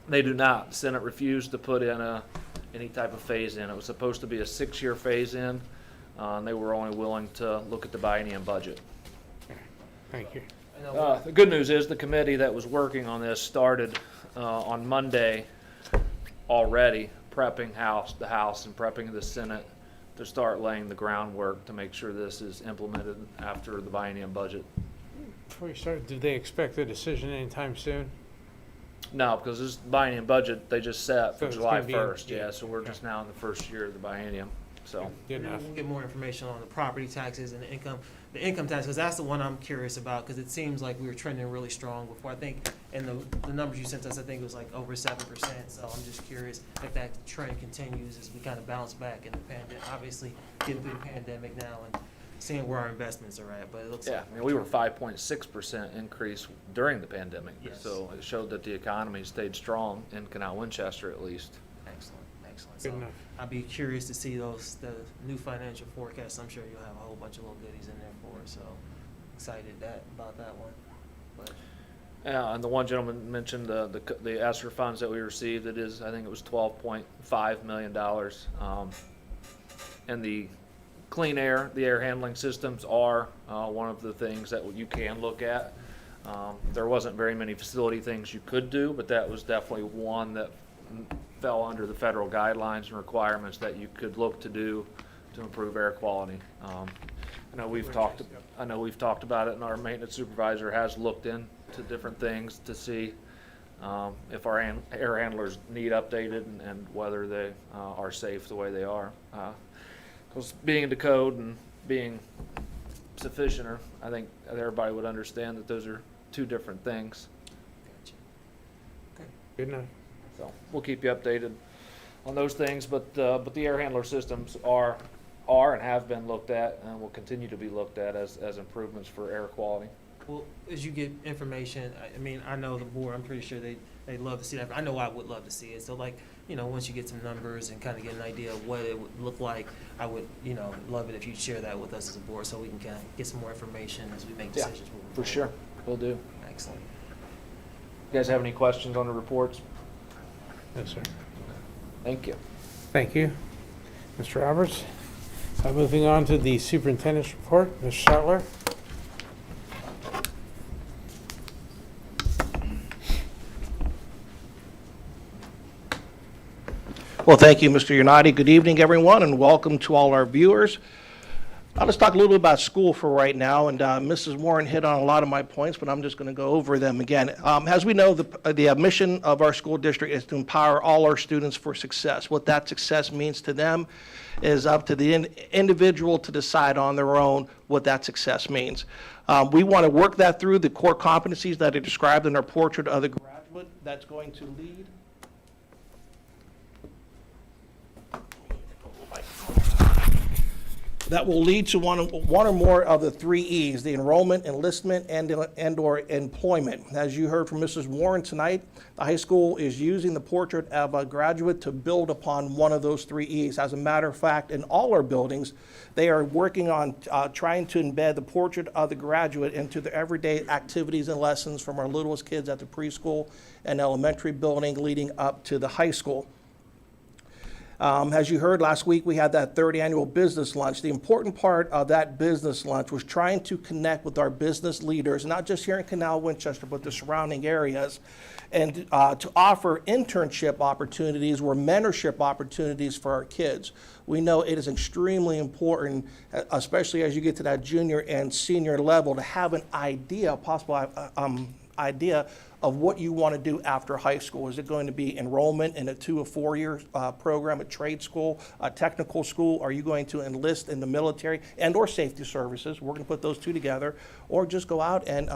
they do not. Senate refused to put in any type of phase-in. It was supposed to be a 6-year phase-in, and they were only willing to look at the biennium budget. Thank you. The good news is the committee that was working on this started on Monday already prepping the House and prepping the Senate to start laying the groundwork to make sure this is implemented after the biennium budget. Before you start, do they expect a decision anytime soon? No, because this biennium budget, they just set So for it's July gonna be 1st. in- Yeah, so we're just now in the first year of the biennium, so. Good enough. We'll get more information on the property taxes and the income tax, because that's the one I'm curious about, because it seems like we were trending really strong before. I think, and the numbers you sent us, I think it was like over 7%, so I'm just curious if that trend continues as we kind of bounce back in the pandemic, obviously getting through the pandemic now and seeing where our investments are at, but it looks Yeah, like. I mean, we were 5.6% increase during the pandemic. Yes. So it showed that the economy stayed strong in Canal Winchester at least. Excellent, excellent. Good So enough. I'd be curious to see the new financial forecasts. I'm sure you'll have a whole bunch of little goodies in there for us, so excited about that one. But Yeah, and the one gentleman mentioned the ESSER funds that we received. It is, I think it was $12.5 million. And the clean air, the air handling systems are one of the things that you can look at. There wasn't very many facility things you could do, but that was definitely one that fell under the federal guidelines and requirements that you could look to do to improve air quality. I know we've talked about it, and our maintenance supervisor has looked into different things to see if our air handlers need updated and whether they are safe the way they are. Because being into code and being sufficient, I think everybody would understand that those are two different things. gotcha. Okay. Good enough. So we'll keep you updated on those things, but the air handler systems are and have been looked at and will continue to be looked at as improvements for air quality. Well, as you get information, I mean, I know the board, I'm pretty sure they'd love to see that. I know I would love to see it. So like, once you get some numbers and kind of get an idea of what it would look like, I would, love it if you'd share that with us as a board so we can kind of get some more information as we make decisions. moving For forward. sure, will do. Excellent. You guys have any questions on the reports? No, sir. Thank you. Thank you. Mr. Roberts. Moving on to the superintendent's report, Ms. Shetler. Well, thank you, Mr. Unati. Good evening, everyone, and welcome to all our viewers. I'll just talk a little bit about school for right now, and Mrs. Warren hit on a lot of my points, but I'm just going to go over them again. As we know, the mission of our school district is to empower all our students for success. What that success means to them is up to the individual to decide on their own what that success means. We want to work that through the core competencies that are described in our portrait of the graduate that's going to lead. That will lead to one or more of the 3 E's, the enrollment, enlistment, and/or employment. As you heard from Mrs. Warren tonight, the high school is using the portrait of a graduate to build upon one of those 3 E's. As a matter of fact, in all our buildings, they are working on trying to embed the portrait of the graduate into the everyday activities and lessons from our littlest kids at the preschool and elementary building leading up to the high school. As you heard last week, we had that third annual business lunch. The important part of that business lunch was trying to connect with our business leaders, not just here in Canal, Winchester, but the surrounding areas, and to offer internship opportunities or mentorship opportunities for our kids. We know it is extremely important, especially as you get to that junior and senior level, to have an idea, possible idea of what you want to do after high school. Is it going to be enrollment in a 2 or 4 year program, a trade school, a technical school? Are you going to enlist in the military and or safety services? We're going to put those two together, or just go out and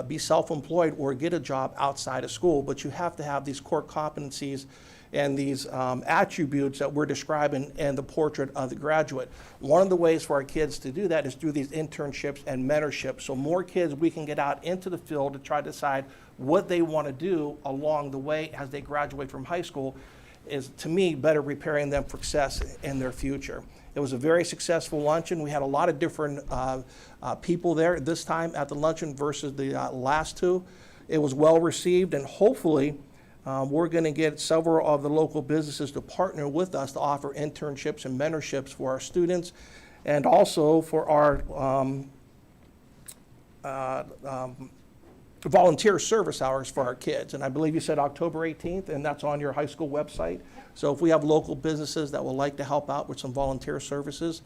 be self-employed or get a job outside of school. But you have to have these core competencies and these attributes that we're describing in the portrait of the graduate. One of the ways for our kids to do that is through these internships and mentorships. So more kids we can get out into the field to try to decide what they want to do along the way as they graduate from high school is, to me, better preparing them for success in their future. It was a very successful luncheon. We had a lot of different people there this time at the luncheon versus the last two. It was well received, and hopefully we're going to get several of the local businesses to partner with us to offer internships and mentorships for our students, and also for our volunteer service hours for our kids. And I believe you said October 18th, and that's on your high school website. So if we have local businesses that would like to help out with some volunteer services,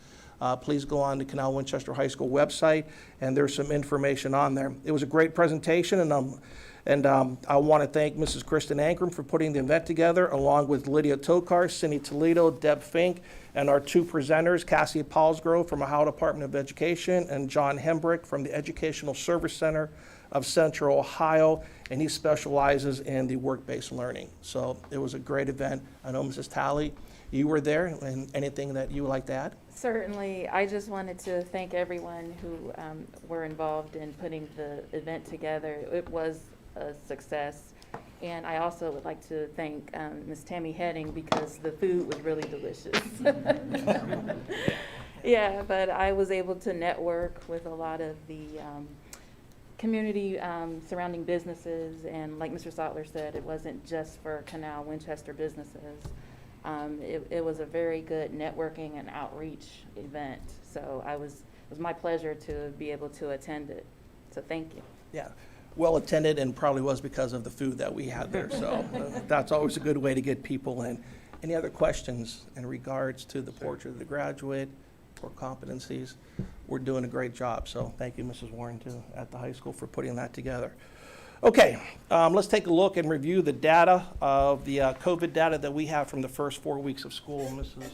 please go on the Canal Winchester High School website, and there's some information on there. It was a great presentation, and I want to thank Mrs. Kristen Ankrum for putting the event together, along with Lydia Tokar, Cindy Toledo, Deb Fink, and our two presenters, Cassie Paulsgrove from Ohio Department of Education and John Hembrick from the Educational Service Center of Central Ohio, and he specializes in the work-based learning. So it was a great event. I know Mrs. Talley, you were there, and anything that you would like to add? Certainly. I just wanted to thank everyone who were involved in putting the event together. It was a success. And I also would like to thank Ms. Tammy Heading, because the food was really delicious. Yeah, but I was able to network with a lot of the community surrounding businesses, and like Mr. Sotler said, it wasn't just for Canal Winchester businesses. It was a very good networking and outreach event. So it was my pleasure to be able to attend it. So thank you. Yeah, well attended, and probably was because of the food that we had there. So that's always a good way to get people in. Any other questions in regards to the portrait of the graduate or competencies? We're doing a great job. So thank you, Mrs. Warren, too, at the high school for putting that together. Okay, let's take a look and review the data of the COVID data that we have from the first 4 weeks of school, Mrs.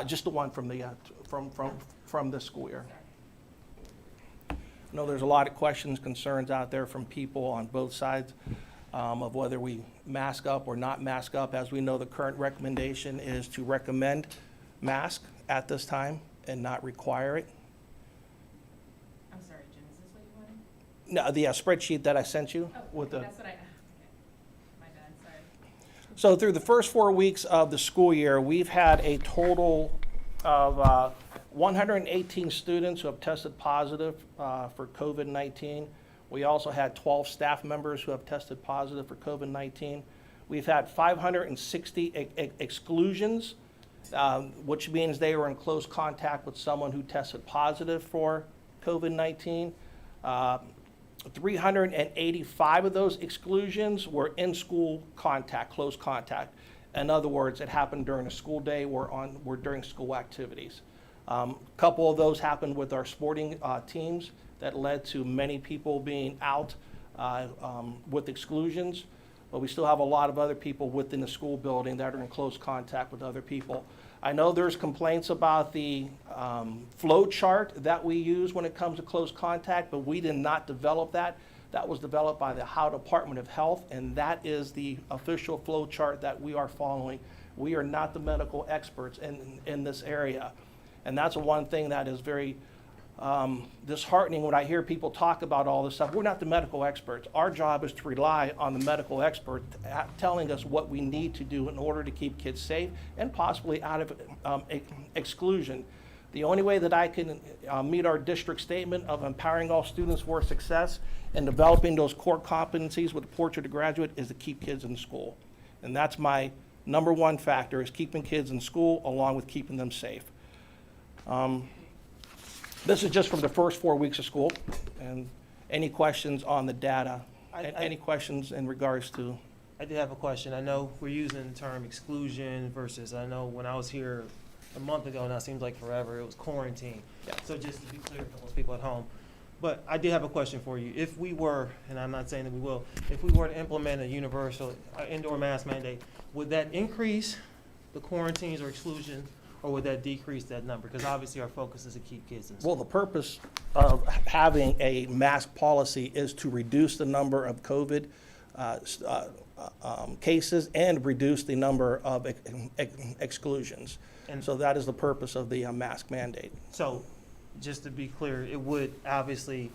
Just the one from the from this school year. I know there's a lot of questions, concerns out there from people on both sides of whether we mask up or not mask up. As we know, the current recommendation is to recommend mask at this time and not require it. I'm sorry, Jim, is this what you wanted? No, the spreadsheet that I sent you with the. That's what okay. My bad, sorry. So through the first 4 weeks of the school year, we've had a total of 118 students who have tested positive for COVID-19. We also had 12 staff members who have tested positive for COVID-19. We've had 560 exclusions, which means they were in close contact with someone who tested positive for COVID-19. 385 of those exclusions were in-school contact, close contact. In other words, it happened during a school day or during school activities. A couple of those happened with our sporting teams that led to many people being out with exclusions, but we still have a lot of other people within the school building that are in close contact with other people. I know there's complaints about the flow chart that we use when it comes to close contact, but we did not develop that. That was developed by the Ohio Department of Health, and that is the official flow chart that we are following. We are not the medical experts in this area. And that's one thing that is very disheartening when I hear people talk about all this stuff. We're not the medical experts. Our job is to rely on the medical expert telling us what we need to do in order to keep kids safe and possibly out of exclusion. The only way that I can meet our district statement of empowering all students for success and developing those core competencies with the portrait of graduate is to keep kids in school. And that's my number one factor is keeping kids in school along with keeping them safe. This is just from the first 4 weeks of school, and any questions on the data? Any questions in regards to? I did have a question. I know we're using the term exclusion versus, I know when I was here a month ago, now it seems like forever, it was quarantine. Yeah. So just to be clear for most people at home. But I did have a question for you. If we were, and I'm not saying that we will, if we were to implement a universal indoor mask mandate, would that increase the quarantines or exclusion, or would that decrease that number? Because obviously our focus is to keep kids in school. Well, the purpose of having a mask policy is to reduce the number of COVID cases and reduce the number of exclusions. And so that is the purpose of the mask mandate. So, just to be clear, it would obviously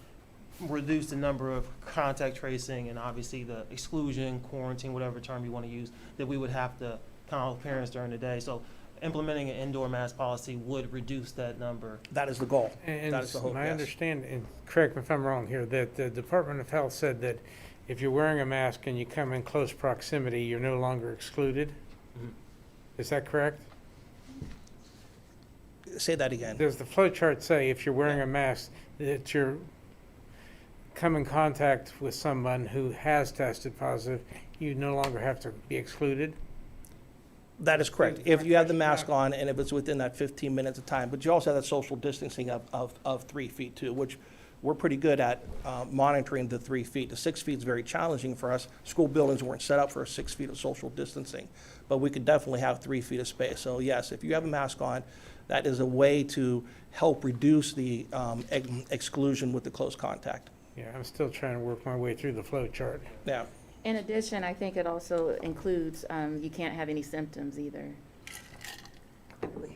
reduce the number of contact tracing and obviously the exclusion, quarantine, whatever term you want to use, that we would have to call parents during the day. So implementing an indoor mask policy would reduce that number. That is the goal. And that is the hope, my yes. understanding, and correct me if I'm wrong here, that the Department of Health said that if you're wearing a mask and you come in close proximity, you're no longer excluded. Mhm. Is that correct? Say that again. Does the flow chart say if you're wearing a mask that you're come in contact with someone who has tested positive, you no longer have to be excluded? That is correct. If you have the mask on and if it's within that 15 minutes of time, but you also have that social distancing of 3 feet too, which we're pretty good at monitoring the 3 feet. The 6 feet is very challenging for us. School buildings weren't set up for 6 feet of social distancing, but we could definitely have 3 feet of space. So yes, if you have a mask on, that is a way to help reduce the exclusion with the close contact. Yeah, I'm still trying to work my way through the flow chart. Yeah. In addition, I think it also includes, you can't have any symptoms either. I believe.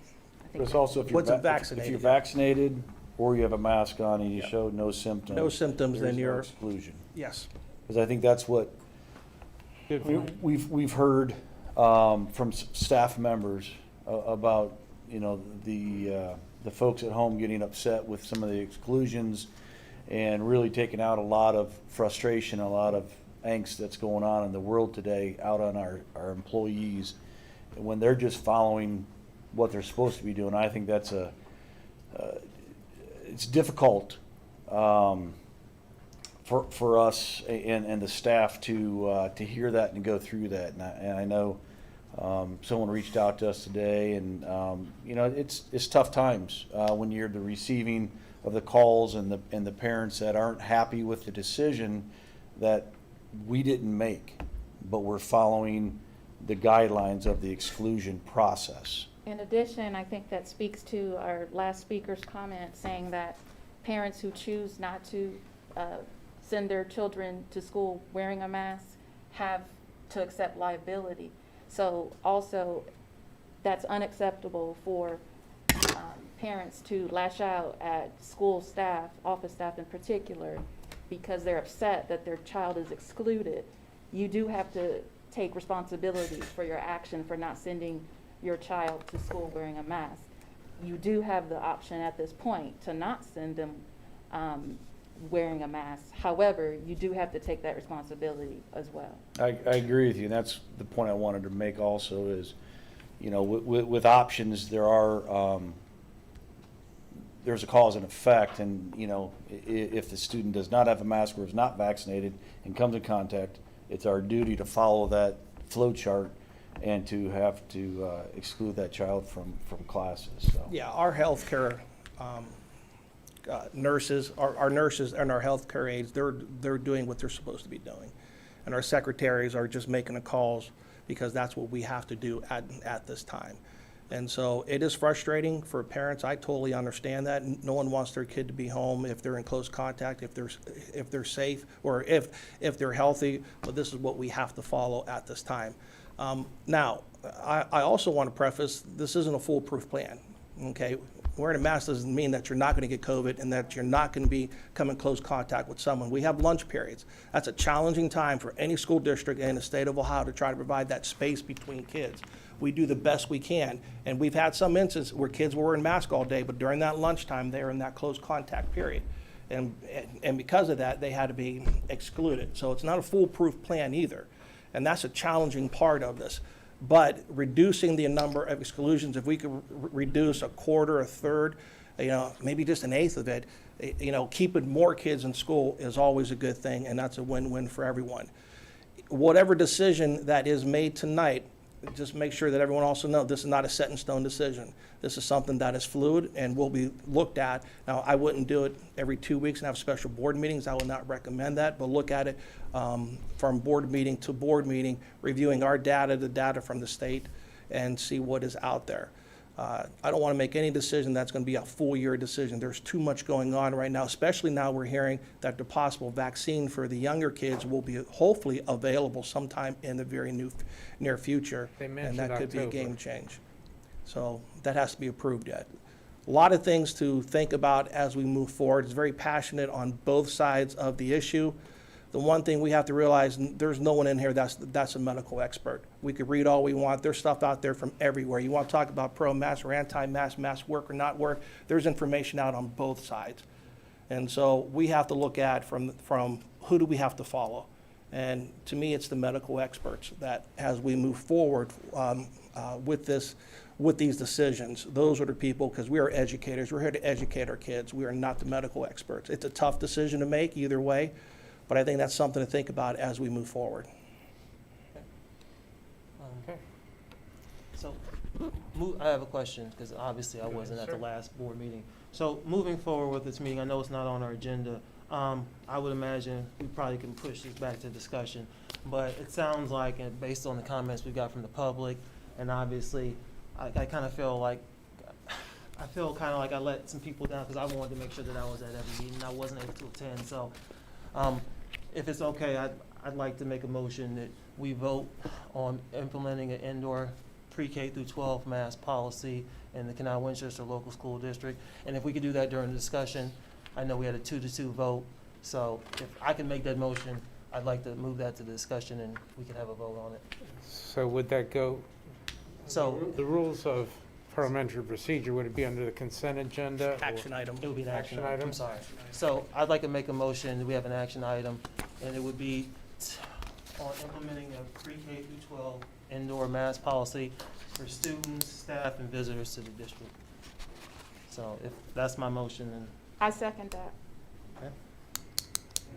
I think It's also if you're, What's a if vaccinated? you're vaccinated or you have a mask on and you show no symptoms. No symptoms, there's then no you're- exclusion. Yes. Because I think that's what Good we- point. we've heard from staff members about, you know, the folks at home getting upset with some of the exclusions and really taking out a lot of frustration, a lot of angst that's going on in the world today out on our employees when they're just following what they're supposed to be doing. I think that's it's difficult for us and the staff to hear that and go through that. And I know someone reached out to us today, and you know, it's tough times when you're the receiving of the calls and the parents that aren't happy with the decision that we didn't make, but we're following the guidelines of the exclusion process. In addition, I think that speaks to our last speaker's comment saying that parents who choose not to send their children to school wearing a mask have to accept liability. So also, that's unacceptable for parents to lash out at school staff, office staff in particular, because they're upset that their child is excluded. You do have to take responsibility for your action for not sending your child to school wearing a mask. You do have the option at this point to not send them wearing a mask. However, you do have to take that responsibility as well. I agree with you, and that's the point I wanted to make also is, you know, with options, there's a cause and effect, and, you know, if the student does not have a mask or is not vaccinated and comes in contact, it's our duty to follow that flow chart and to have to exclude that child from classes, so. Yeah, our healthcare nurses, our nurses and our healthcare aides, they're doing what they're supposed to be doing. And our secretaries are just making the calls because that's what we have to do at this time. And so it is frustrating for parents. I totally understand that. No one wants their kid to be home if they're in close contact, if they're safe, or if they're healthy, but this is what we have to follow at this time. Now, I also want to preface, this isn't a foolproof plan, okay? Wearing a mask doesn't mean that you're not going to get COVID and that you're not going to come in close contact with someone. We have lunch periods. That's a challenging time for any school district in the state of Ohio to try to provide that space between kids. We do the best we can, and we've had some instances where kids were wearing masks all day, but during that lunchtime, they were in that close contact period. And because of that, they had to be excluded. So it's not a foolproof plan either. And that's a challenging part of this. But reducing the number of exclusions, if we could reduce a quarter, a third, maybe just an eighth of it, keeping more kids in school is always a good thing, and that's a win-win for everyone. Whatever decision that is made tonight, just make sure that everyone also knows this is not a set in stone decision. This is something that is fluid and will be looked at. Now, I wouldn't do it every 2 weeks and have special board meetings. I would not recommend that, but look at it from board meeting to board meeting, reviewing our data, the data from the state, and see what is out there. I don't want to make any decision that's going to be a full year decision. There's too much going on right now, especially now we're hearing that the possible vaccine for the younger kids will be hopefully available sometime in the very near future. They and mentioned that could be a October. game change. So that has to be approved yet. A lot of things to think about as we move forward. It's very passionate on both sides of the issue. The one thing we have to realize, there's no one in here that's a medical expert. We could read all we want. There's stuff out there from everywhere. You want to talk about pro-mask or anti-mask, mask work or not work, there's information out on both sides. And so we have to look at from who do we have to follow. And to me, it's the medical experts that as we move forward with these decisions, those are the people, because we are educators. We're here to educate our kids. We are not the medical experts. It's a tough decision to make either way. But I think that's something to think about as we move forward. Okay. So, I have a question, because obviously I wasn't at the last board meeting. So, moving forward with this meeting, I know it's not on our agenda. I would imagine we probably can push this back to discussion. But it sounds like, and based on the comments we got from the public, and obviously, I kind of feel like, I let some people down, because I wanted to make sure that I was at every meeting. I wasn't able to attend, so. If it's okay, I'd like to make a motion that we vote on implementing an indoor pre-K through 12 mask policy in the Canal Winchester Local School District. And if we could do that during the discussion, I know we had a 2-2 vote. So if I can make that motion, I'd like to move that to the discussion and we can have a vote on it. So would that go, So the rules of parliamentary procedure, would it be under the consent agenda? or- Action item. it would be an action Action item. item? I'm sorry. So I'd like to make a motion that we have an action item, and it would be on implementing a pre-K through 12 indoor mask policy for students, staff, and visitors to the district. So if that's my motion, then I second that.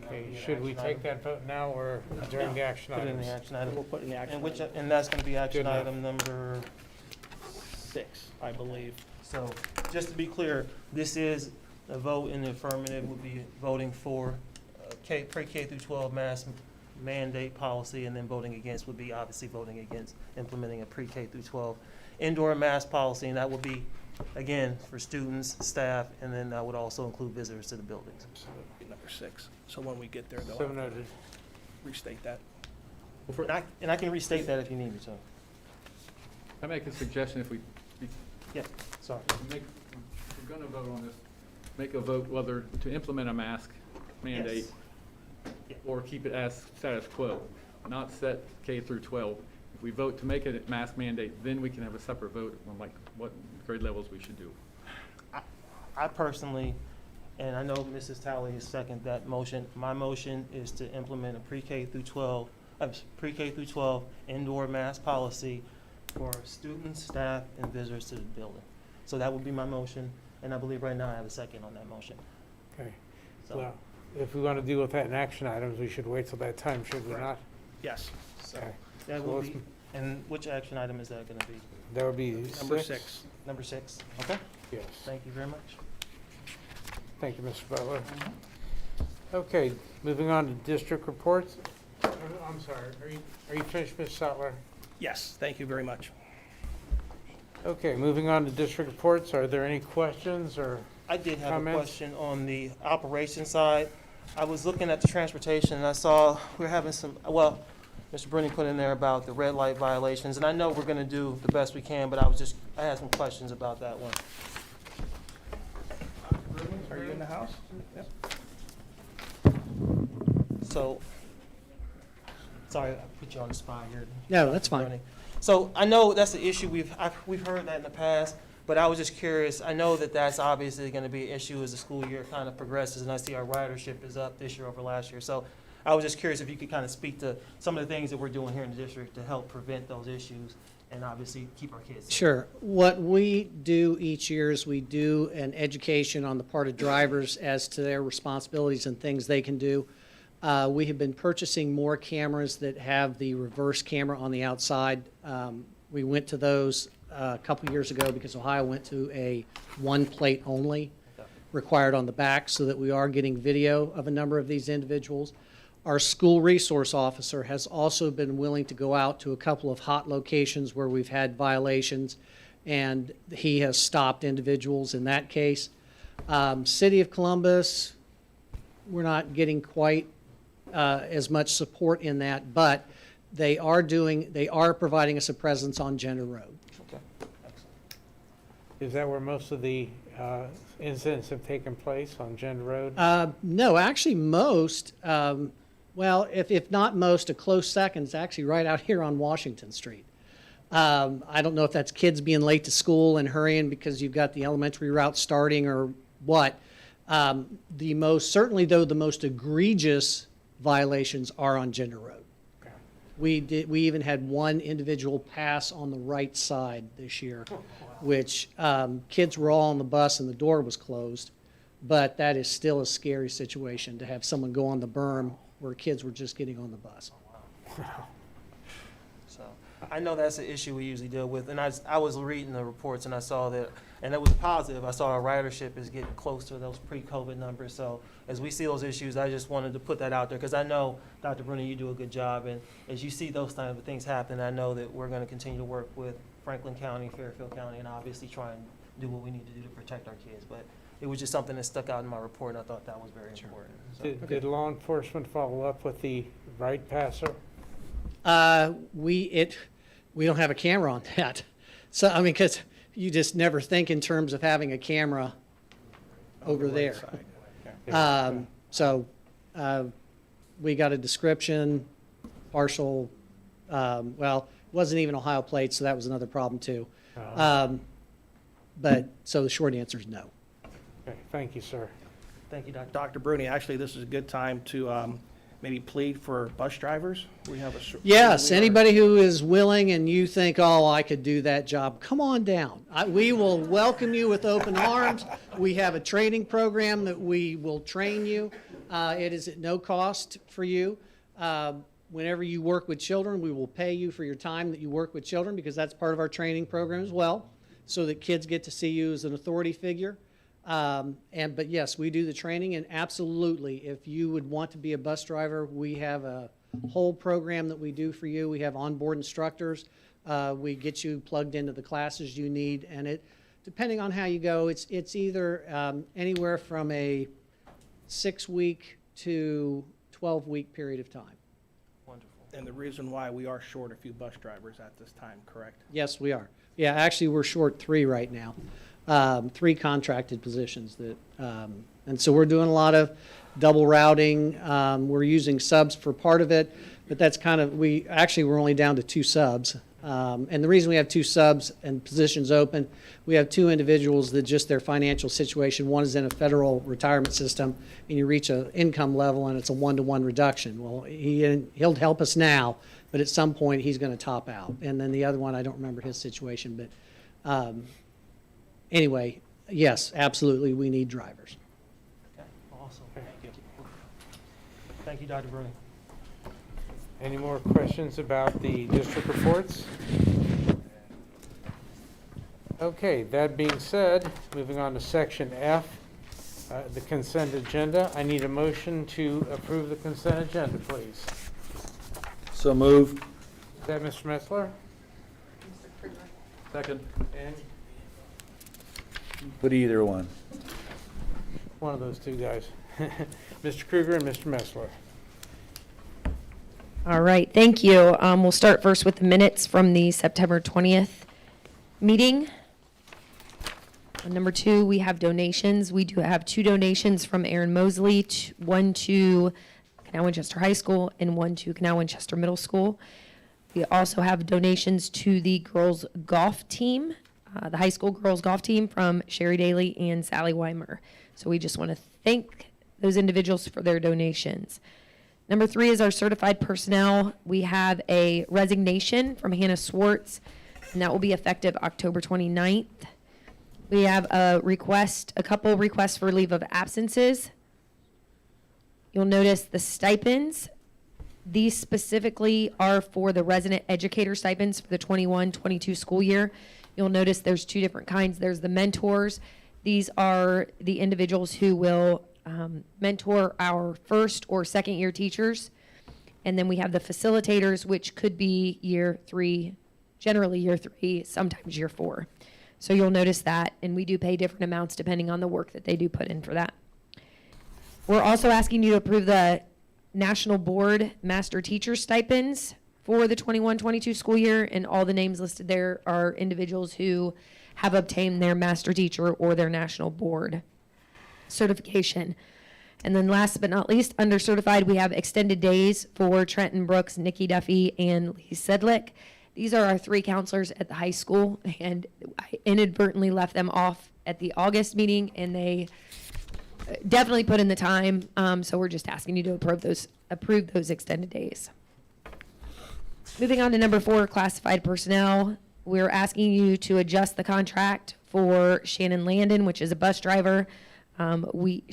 Okay, should we take that vote now or during the action put it in the items? action item. We'll put in the action. And that's going to be action Good enough. item number 6, I believe. So, just to be clear, this is a vote in the affirmative, would be voting for pre-K through 12 mask mandate policy, and then voting against would be obviously voting against implementing a pre-K through 12 indoor mask policy, and that would be, again, for students, staff, and then that would also include visitors to the buildings. Number 6. So when we get there, So they'll noted. restate that. And I can restate that if you need me to. I make a suggestion if we, Yeah, sorry. make, we're gonna vote on this, make a vote whether to implement a mask mandate Yeah. or keep it as status quo, not set K through 12. If we vote to make it a mask mandate, then we can have a separate vote on like what grade levels we should do. I personally, and I know Mrs. Talley has seconded that motion, my motion is to implement a pre-K through 12 indoor mask policy for students, staff, and visitors to the building. So that would be my motion, and I believe right now I have a second on that motion. Okay. So, Well, if we want to deal with that in action items, we should wait till that time, should we not? Yes. so Okay. that So will let's- be, and which action item is that going to be? That would be Number 6? 6. Number 6? Okay, Yes. thank you very much. Thank you, Mr. Butler. Okay, moving on to district reports. I'm sorry, are you finished, Ms. Sattler? Yes, thank you very much. Okay, moving on to district reports. Are there any questions or I did have comments? a question on the operation side. I was looking at the transportation and I saw we're having some, well, Mr. Bruni put in there about the red light violations, and I know we're gonna do the best we can, but I had some questions about that one. Are you in the house? Yep. So, sorry, I put you on the spot here. No, that's fine. Bruni. So I know that's the issue, we've heard that in the past, but I was just curious, I know that that's obviously gonna be an issue as the school year kind of progresses, and I see our ridership is up this year over last year. So I was just curious if you could kind of speak to some of the things that we're doing here in the district to help prevent those issues and obviously keep our kids safe. Sure. What we do each year is we do an education on the part of drivers as to their responsibilities and things they can do. We have been purchasing more cameras that have the reverse camera on the outside. We went to those a couple years ago because Ohio went to a one plate only required on the back, so that we are getting video of a number of these individuals. Our school resource officer has also been willing to go out to a couple of hot locations where we've had violations, and he has stopped individuals in that case. City of Columbus, we're not getting quite as much support in that, but they are providing us a presence on Gender Road. Okay, excellent. Is that where most of the incidents have taken place, on Gender Road? No, actually most, well, if not most, a close second is actually right out here on Washington Street. I don't know if that's kids being late to school and hurrying because you've got the elementary route starting or what. Certainly though, the most egregious violations are on Gender Road. Okay. We even had one individual pass on the right side this year, which kids were all on the bus and the door was closed, but that is still a scary situation to have someone go on the berm where kids were just getting on the bus. So I know that's an issue we usually deal with, and I was reading the reports and I saw that, and it was positive. I saw our ridership is getting close to those pre-COVID numbers. So as we see those issues, I just wanted to put that out there because I know, Dr. Bruno, you do a good job, and as you see those type of things happen, I know that we're going to continue to work with Franklin County, Fairfield County, and obviously try and do what we need to do to protect our kids. But it was just something that stuck out in my report, and I thought that was very important. So. Did law enforcement follow up with the right passer? We don't have a camera on that. So, I mean, because you just never think in terms of having a camera over there. We got a description, partial, well, it wasn't even Ohio plates, so that was another problem too. So the short answer is no. Okay, thank you, sir. Thank you, Dr. Dr. Bruni, actually, this is a good time to maybe plead for bus drivers. We have a Yes, anybody who is willing and you think, oh, I could do that job, come on down. We will welcome you with open arms. We have a training program that we will train you. It is at no cost for you. Whenever you work with children, we will pay you for your time that you work with children, because that's part of our training program as well, so that kids get to see you as an authority figure. But yes, we do the training, and absolutely, if you would want to be a bus driver, we have a whole program that we do for you. We have onboard instructors. We get you plugged into the classes you need, and it, depending on how you go, it's either anywhere from a 6-week to 12-week period of time. Wonderful. And the reason why we are short a few bus drivers at this time, correct? Yes, we are. Yeah, actually, we're short 3 right now. 3 contracted positions that, and so we're doing a lot of double routing. We're using subs for part of it, but that's kind of, we're only down to 2 subs. And the reason we have 2 subs and positions open, we have 2 individuals that just their financial situation, one is in a federal retirement system, and you reach an income level and it's a 1-to-1 reduction. Well, he'll help us now, but at some point he's going to top out. And then the other one, I don't remember his situation, but anyway, yes, absolutely, we need drivers. Okay, awesome. Thank you. Thank you, Dr. Bruni. Any more questions about the district reports? Okay, that being said, moving on to section F, the consent agenda. I need a motion to approve the consent agenda, please. So moved. Is that Mr. Metzler? Second. And Put either one. one of those 2 guys. Mr. Kruger and Mr. Metzler. All right, thank you. We'll start first with the minutes from the September 20th meeting. Number 2, we have donations. We do have 2 donations from Aaron Mosley, one to Canal Winchester High School and one to Canal Winchester Middle School. We also have donations to the girls golf team, the high school girls golf team, from Sherry Daly and Sally Weimer. So we just want to thank those individuals for their donations. Number 3 is our certified personnel. We have a resignation from Hannah Swartz and that will be effective October 29th. We have a couple requests for leave of absences. You'll notice the stipends. These specifically are for the resident educator stipends for the 21-22 school year. You'll notice there's two different kinds. There's the mentors. These are the individuals who will mentor our first or second year teachers. And then we have the facilitators, which could be year 3, generally year 3, sometimes year 4. So you'll notice that, and we do pay different amounts depending on the work that they do put in for that. We're also asking you to approve the National Board Master Teacher Stipends for the 21-22 school year, and all the names listed there are individuals who have obtained their Master Teacher or their National Board certification. And then last but not least, under certified, we have extended days for Trenton Brooks, Nikki Duffy, and Lee Sedlick. These are our 3 counselors at the high school, and I inadvertently left them off at the August meeting, and they definitely put in the time. So we're just asking you to approve those extended days. Moving on to number 4, classified personnel. We're asking you to adjust the contract for Shannon Landon, which is a bus driver. We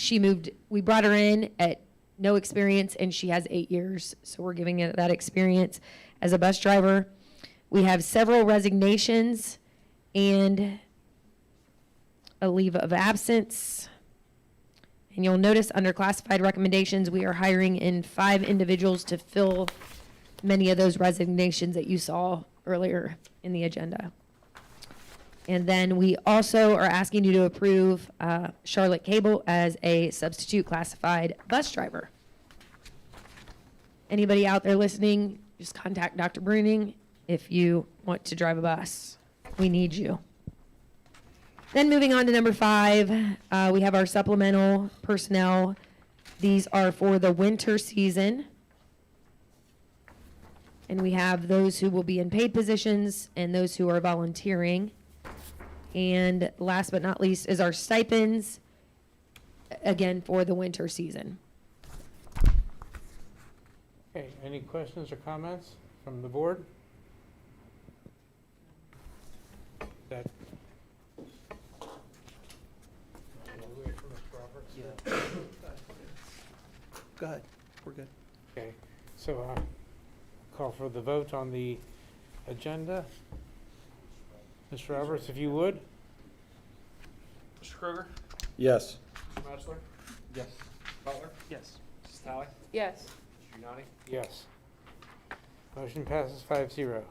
brought her in at no experience, and she has 8 years, so we're giving her that experience as a bus driver. We have several resignations and a leave of absence. And you'll notice under classified recommendations, we are hiring in 5 individuals to fill many of those resignations that you saw earlier in the agenda. And then we also are asking you to approve Charlotte Cable as a substitute classified bus driver. Anybody out there listening, just contact Dr. Bruning if you want to drive a bus. We need you. Then moving on to number 5, we have our supplemental personnel. These are for the winter season. And we have those who will be in paid positions and those who are volunteering. And last but not least is our stipends, again, for the winter season. Okay, any questions or comments from the board? That. Go ahead, we're good. Okay, so call for the vote on the agenda. Mr. Roberts, if you would. Mr. Kruger? Yes. Mr. Metzler? Yes. Butler? Yes. Mrs. Talley? Yes. Mr. Unati? Yes. Motion passes 5-0.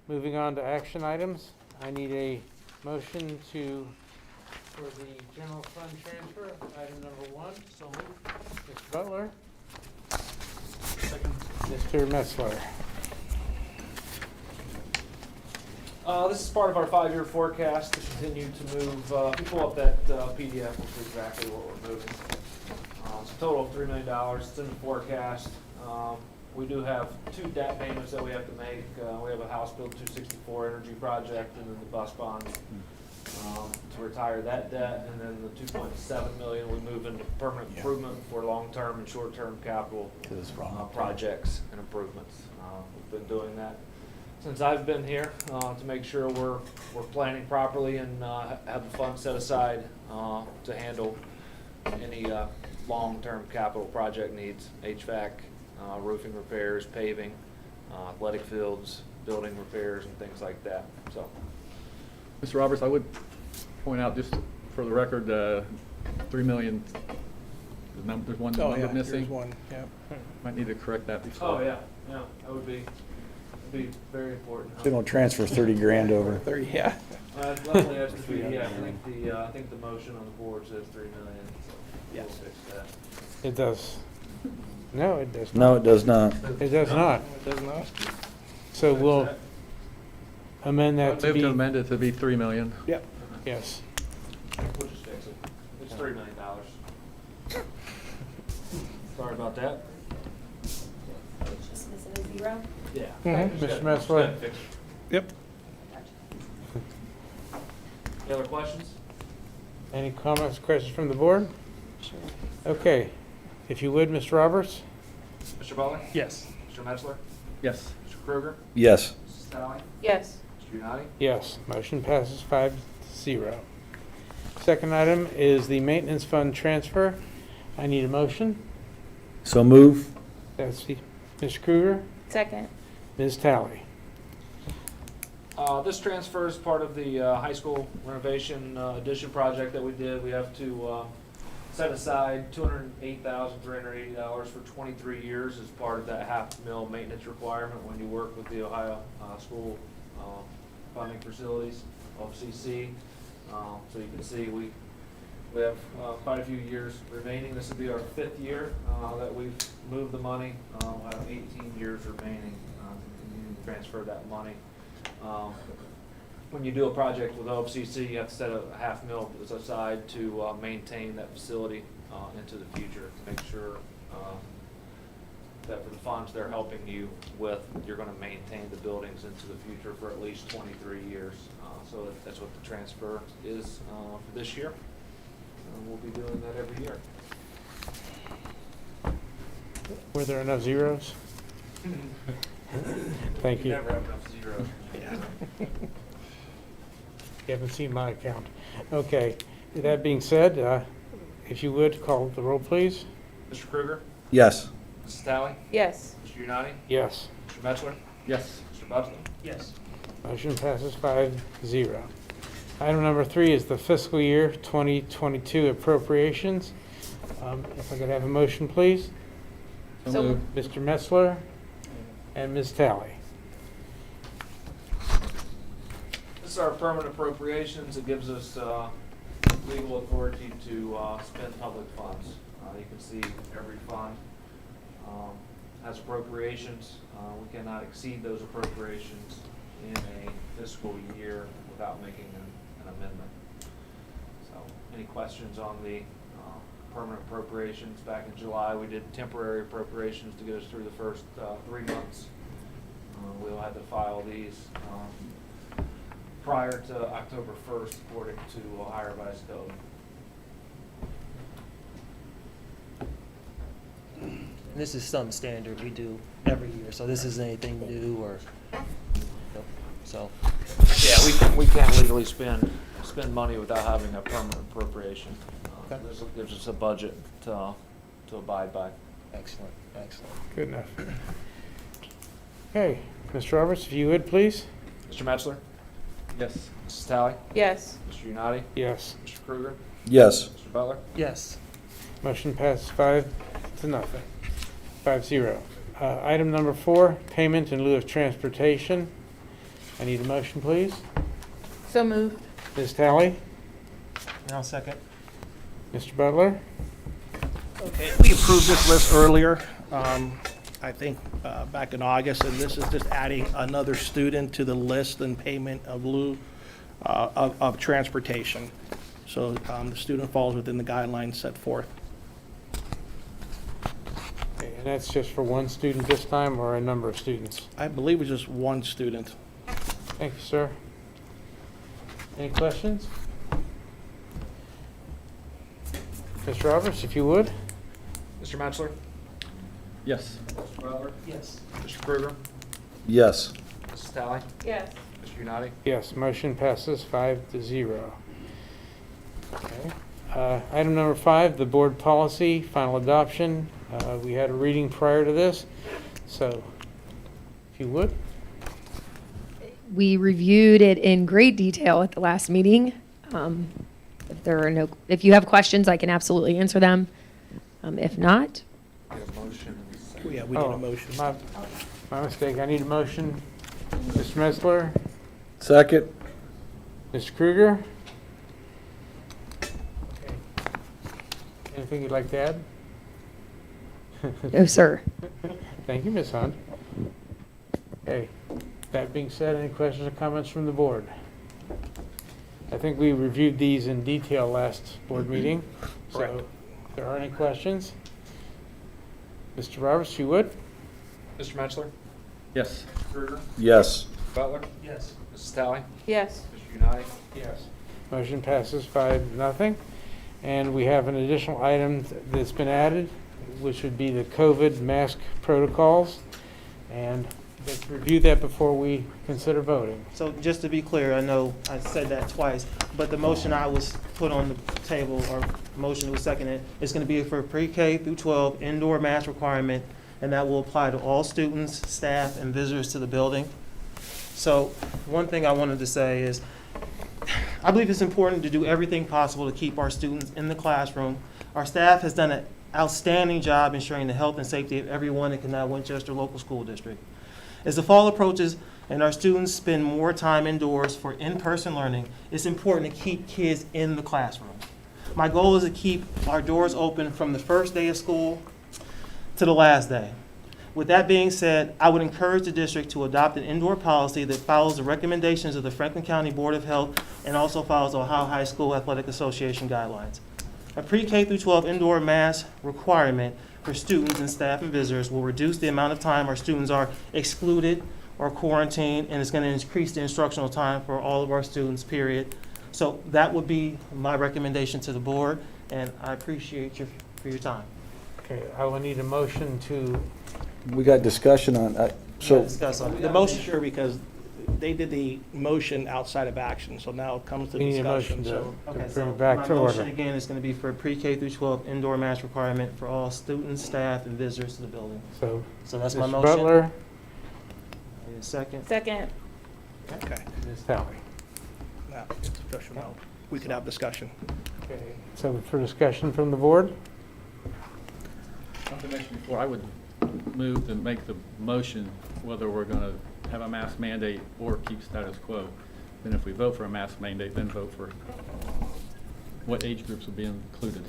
Moving on to action items, I need a motion for the general fund transfer, item number 1. So moved. Mr. Butler, Second. Mr. Metzler. This is part of our 5-year forecast to continue to move, if you pull up that PDF, which is exactly what we're moving. It's a total of $3 million. It's in the forecast. We do have 2 debt payments that we have to make. We have a House Bill 264 energy project and then the bus bond to retire that debt. And then the $2.7 million we move into permanent improvement for long-term and short-term capital projects and improvements. We've been doing that since I've been here to make sure we're planning properly and have the funds set aside to handle any long-term capital project needs, HVAC, roofing repairs, paving, athletic fields, building repairs, and things like that. So, Mr. Roberts, I would point out, just for the record, 3 million, there's one number missing. There's one, yeah. Might need to correct that before. oh yeah, that would be very important. They don't transfer 30 grand over. 30, yeah. Luckily, has to be, yeah, I think the motion on the board says 3 million, so we'll fix that. It does. No, it does not. No, it does not. It does not. It does not. So we'll amend that to Move be. to amend it to be 3 million. Yep. Yes. We'll just fix it. It's $3 million. Sorry about that. Just missing a 0. Yeah. Mr. Metzler. Yep. Any other questions? Any comments, questions from the board? Sure. Okay. If you would, Mr. Roberts? Mr. Butler? Yes. Mr. Metzler? Yes. Mr. Kruger? Yes. Mrs. Talley? Yes. Mr. Mr. Unati? Yes, motion passes 5-0. Second item is the maintenance fund transfer. I need a motion. So move. That's Ms. Kruger, Second. Ms. Talley. This transfer is part of the high school renovation addition project that we did. We have to set aside $208,380 for 23 years as part of that $500,000 maintenance requirement when you work with the Ohio School Funding Facilities, OFCC. So you can see we have quite a few years remaining. This will be our 5th year that we've moved the money. We'll have 18 years remaining to transfer that money. When you do a project with OFCC, you have to set a $500,000 aside to maintain that facility into the future, to make sure that for the funds they're helping you with, you're going to maintain the buildings into the future for at least 23 years. So that's what the transfer is for this year. We'll be doing that every year. Were there enough zeros? Thank you. Never have enough zeros. You haven't seen my account. Okay, that being said, if you would, call the roll, please. Mr. Kruger? Yes. Mrs. Talley? Yes. Mr. Unati? Yes. Mr. Metzler? Yes. Mr. Butler? Yes. Motion passes 5-0. Item number 3 is the fiscal year 2022 appropriations. If I could have a motion, please. So moved. Mr. Metzler and Ms. Talley. This is our permanent appropriations. It gives us legal authority to spend public funds. You can see every fund has appropriations. We cannot exceed those appropriations in a fiscal year without making an amendment. So, any questions on the permanent appropriations? Back in July, we did temporary appropriations to get us through the first 3 months. We'll have to file these prior to October 1st, according to Ohio Revised Code. And this is something standard we do every year, so this isn't anything new or, so. Yeah, we can't legally spend money without having a permanent appropriation. Okay. This gives us a budget to abide by. Excellent, excellent. Good enough. Okay, Mr. Roberts, if you would, please. Mr. Metzler? Yes. Mrs. Talley? Yes. Mr. Unati? Yes. Mr. Kruger? Yes. Mr. Butler? Yes. Motion passes 5-0. 5-0. Item number 4, payment in lieu of transportation. I need a motion, please. So moved. Ms. Talley, And I'll second. Mr. Butler. Okay, we approved this list earlier, I think, back in August, and this is just adding another student to the list and payment of lieu of transportation. So the student falls within the guidelines set forth. Okay, and that's just for one student this time, or a number of students? I believe it's just one student. Thank you, sir. Any questions? Mr. Roberts, if you would. Mr. Metzler? Yes. Mr. Butler? Yes. Mr. Kruger? Yes. Mrs. Talley? Yes. Mr. Unati? Yes, motion passes 5-0. Okay. Item number 5, the board policy, final adoption. We had a reading prior to this, so if you would. We reviewed it in great detail at the last meeting. If you have questions, I can absolutely answer them. If not, Yeah, we need a motion. My mistake. I need a motion. Mr. Metzler, Second. Mr. Kruger. Okay. Anything you'd like to add? no, sir. Thank you, Ms. Hunt. Okay. That being said, any questions or comments from the board? I think we reviewed these in detail last board meeting. Correct. So if there are any questions, Mr. Roberts, if you would. Mr. Metzler? Yes. Mr. Kruger? Yes. Mr. Butler? Yes. Mrs. Talley? Yes. Mr. Unati? Yes. Motion passes 5-0. And we have an additional item that's been added, which would be the COVID mask protocols. And Let's review that before we consider voting. So just to be clear, I know I said that twice, but the motion I was put on the table, or motion that was seconded, is going to be for pre-K through 12 indoor mask requirement, and that will apply to all students, staff, and visitors to the building. So one thing I wanted to say is, I believe it's important to do everything possible to keep our students in the classroom. Our staff has done an outstanding job ensuring the health and safety of everyone in Canal Winchester Local School District. As the fall approaches and our students spend more time indoors for in-person learning, it's important to keep kids in the classroom. My goal is to keep our doors open from the first day of school to the last day. With that being said, I would encourage the district to adopt an indoor policy that follows the recommendations of the Franklin County Board of Health and also follows the Ohio High School Athletic Association guidelines. A pre-K through 12 indoor mask requirement for students and staff and visitors will reduce the amount of time our students are excluded or quarantined, and it's going to increase the instructional time for all of our students, period. So that would be my recommendation to the board, and I appreciate you for your time. Okay, I will need a motion to, We got discussion on, so, Discuss on We the have to motion. make sure because they did the motion outside of action, so now it comes to we need a discussion, motion so. to Okay, bring so it back my to motion order. again is going to be for pre-K through 12 indoor mask requirement for all students, staff, and visitors to the building. So, So that's my Mr. motion. Butler, Need a second? Second. Okay, Ms. Talley. now, it's official now. We could have discussion. Okay, so for discussion from the board? Something I mentioned before, I would move to make the motion whether we're going to have a mask mandate or keep status quo. Then if we vote for a mask mandate, then vote for what age groups will be included.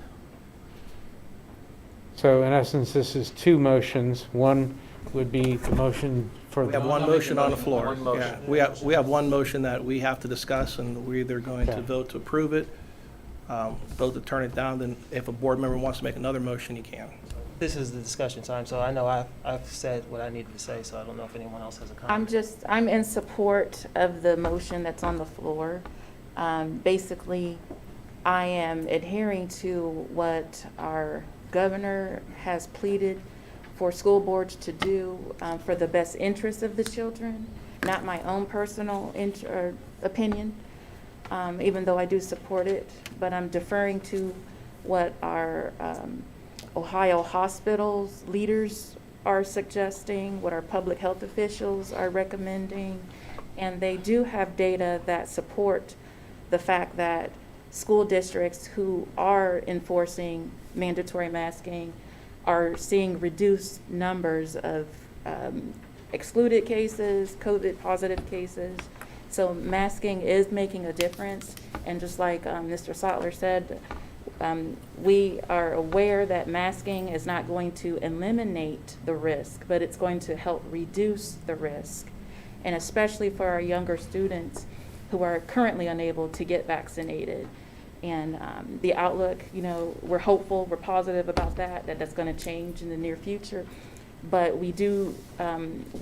So in essence, this is two motions. One would be the motion for We have the, one motion on the floor. One motion. Yeah, we have one motion that we have to discuss, and we're either going to Okay. vote to approve it, vote to turn it down, then if a board member wants to make another motion, he can. This is the discussion time, so I know I've said what I needed to say, so I don't know if anyone else has a comment. I'm in support of the motion that's on the floor. Basically, I am adhering to what our governor has pleaded for school boards to do for the best interest of the children, not my own personal opinion, even though I do support it, but I'm deferring to what our Ohio hospitals leaders are suggesting, what our public health officials are recommending, and they do have data that support the fact that school districts who are enforcing mandatory masking are seeing reduced numbers of excluded cases, COVID positive cases. So masking is making a difference, and just like Mr. Sattler said, we are aware that masking is not going to eliminate the risk, but it's going to help reduce the risk. And especially for our younger students who are currently unable to get vaccinated. And the outlook, you know, we're hopeful, we're positive about that's going to change in the near future. But we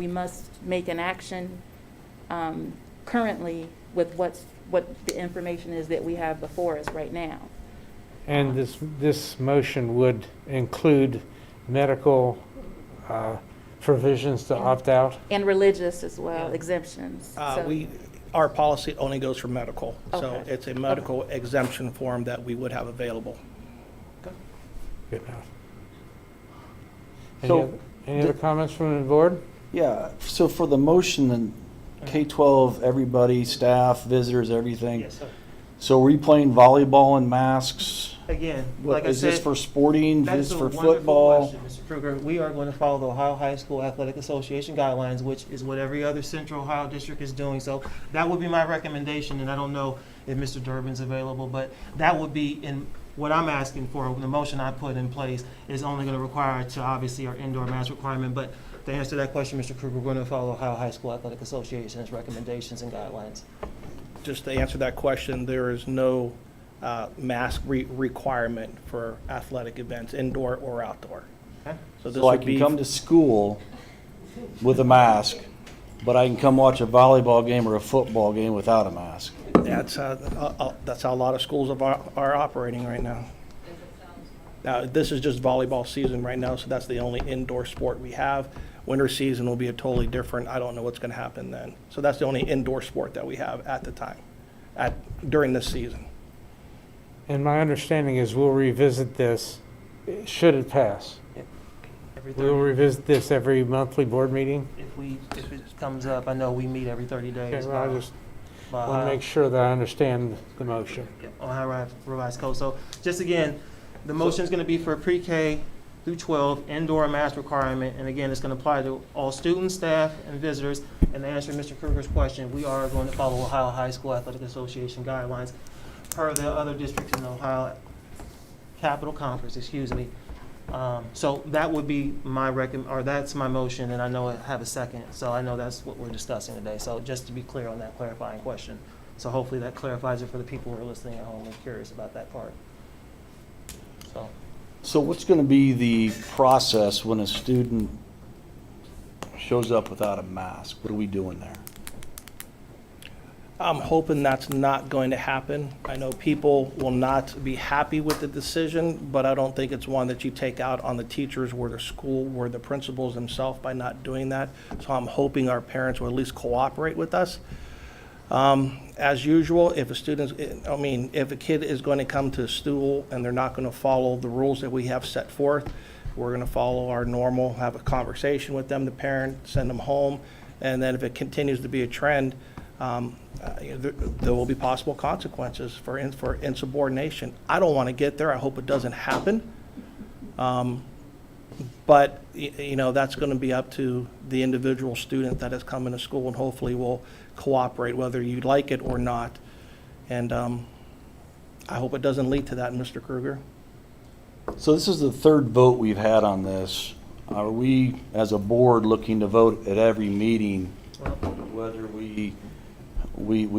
must make an action currently with what the information is that we have before us right now. and this motion would include medical provisions to opt out? And religious as well, exemptions. So- Our policy only goes for medical, so Okay. it's a medical exemption form that we would have available. Good enough. So, Any other comments from the board? yeah, so for the motion, then K-12, everybody, staff, visitors, everything. Yes, sir. So are we playing volleyball in masks? Again, What, like I is this said, for sporting, that is is this a for wonderful football? question, Mr. Kruger. We are going to follow the Ohio High School Athletic Association guidelines, which is what every other Central Ohio district is doing. So that would be my recommendation, and I don't know if Mr. Durbin's available, but that would be in what I'm asking for. The motion I put in place is only going to require to obviously our indoor mask requirement. But to answer that question, Mr. Kruger, we're going to follow Ohio High School Athletic Association's recommendations and guidelines. Just to answer that question, there is no mask requirement for athletic events, indoor or outdoor. Okay. So this So I would can be, come to school with a mask, but I can come watch a volleyball game or a football game without a mask? that's how a lot of schools are operating right now. Now, this is just volleyball season right now, so that's the only indoor sport we have. Winter season will be a totally different, I don't know what's going to happen then. So that's the only indoor sport that we have at the time, during this season. And my understanding is we'll revisit this, should it pass. Every We'll 30 revisit this every monthly board meeting. if it comes up, I know we meet every 30 days. Okay, well, I just by, want to make sure that I understand the motion. Ohio Revised Code. So just again, the motion is going to be for pre-K through 12 indoor mask requirement, and again, it's going to apply to all students, staff, and visitors. And to answer Mr. Kruger's question, we are going to follow Ohio High School Athletic Association guidelines per the other districts in the Ohio Capital Conference, excuse me. So that would be my that's my motion, and I know I have a second, so I know that's what we're discussing today. So just to be clear on that clarifying question. So hopefully that clarifies it for the people who are listening at home and curious about that part. So what's going to be the process when a student shows up without a mask? What are we doing there? I'm hoping that's not going to happen. I know people will not be happy with the decision, but I don't think it's one that you take out on the teachers or the school or the principals themselves by not doing that. So I'm hoping our parents will at least cooperate with us. As usual, if a kid is going to come to school and they're not going to follow the rules that we have set forth, we're going to follow our normal, have a conversation with them, the parent, send them home, and then if it continues to be a trend, there will be possible consequences for insubordination. I don't want to get there. I hope it doesn't happen. But that's going to be up to the individual student that has come into school, and hopefully will cooperate whether you like it or not. And I hope it doesn't lead to that, Mr. Kruger. So this is the third vote we've had on this. Are we, as a board, looking to vote at every meeting whether we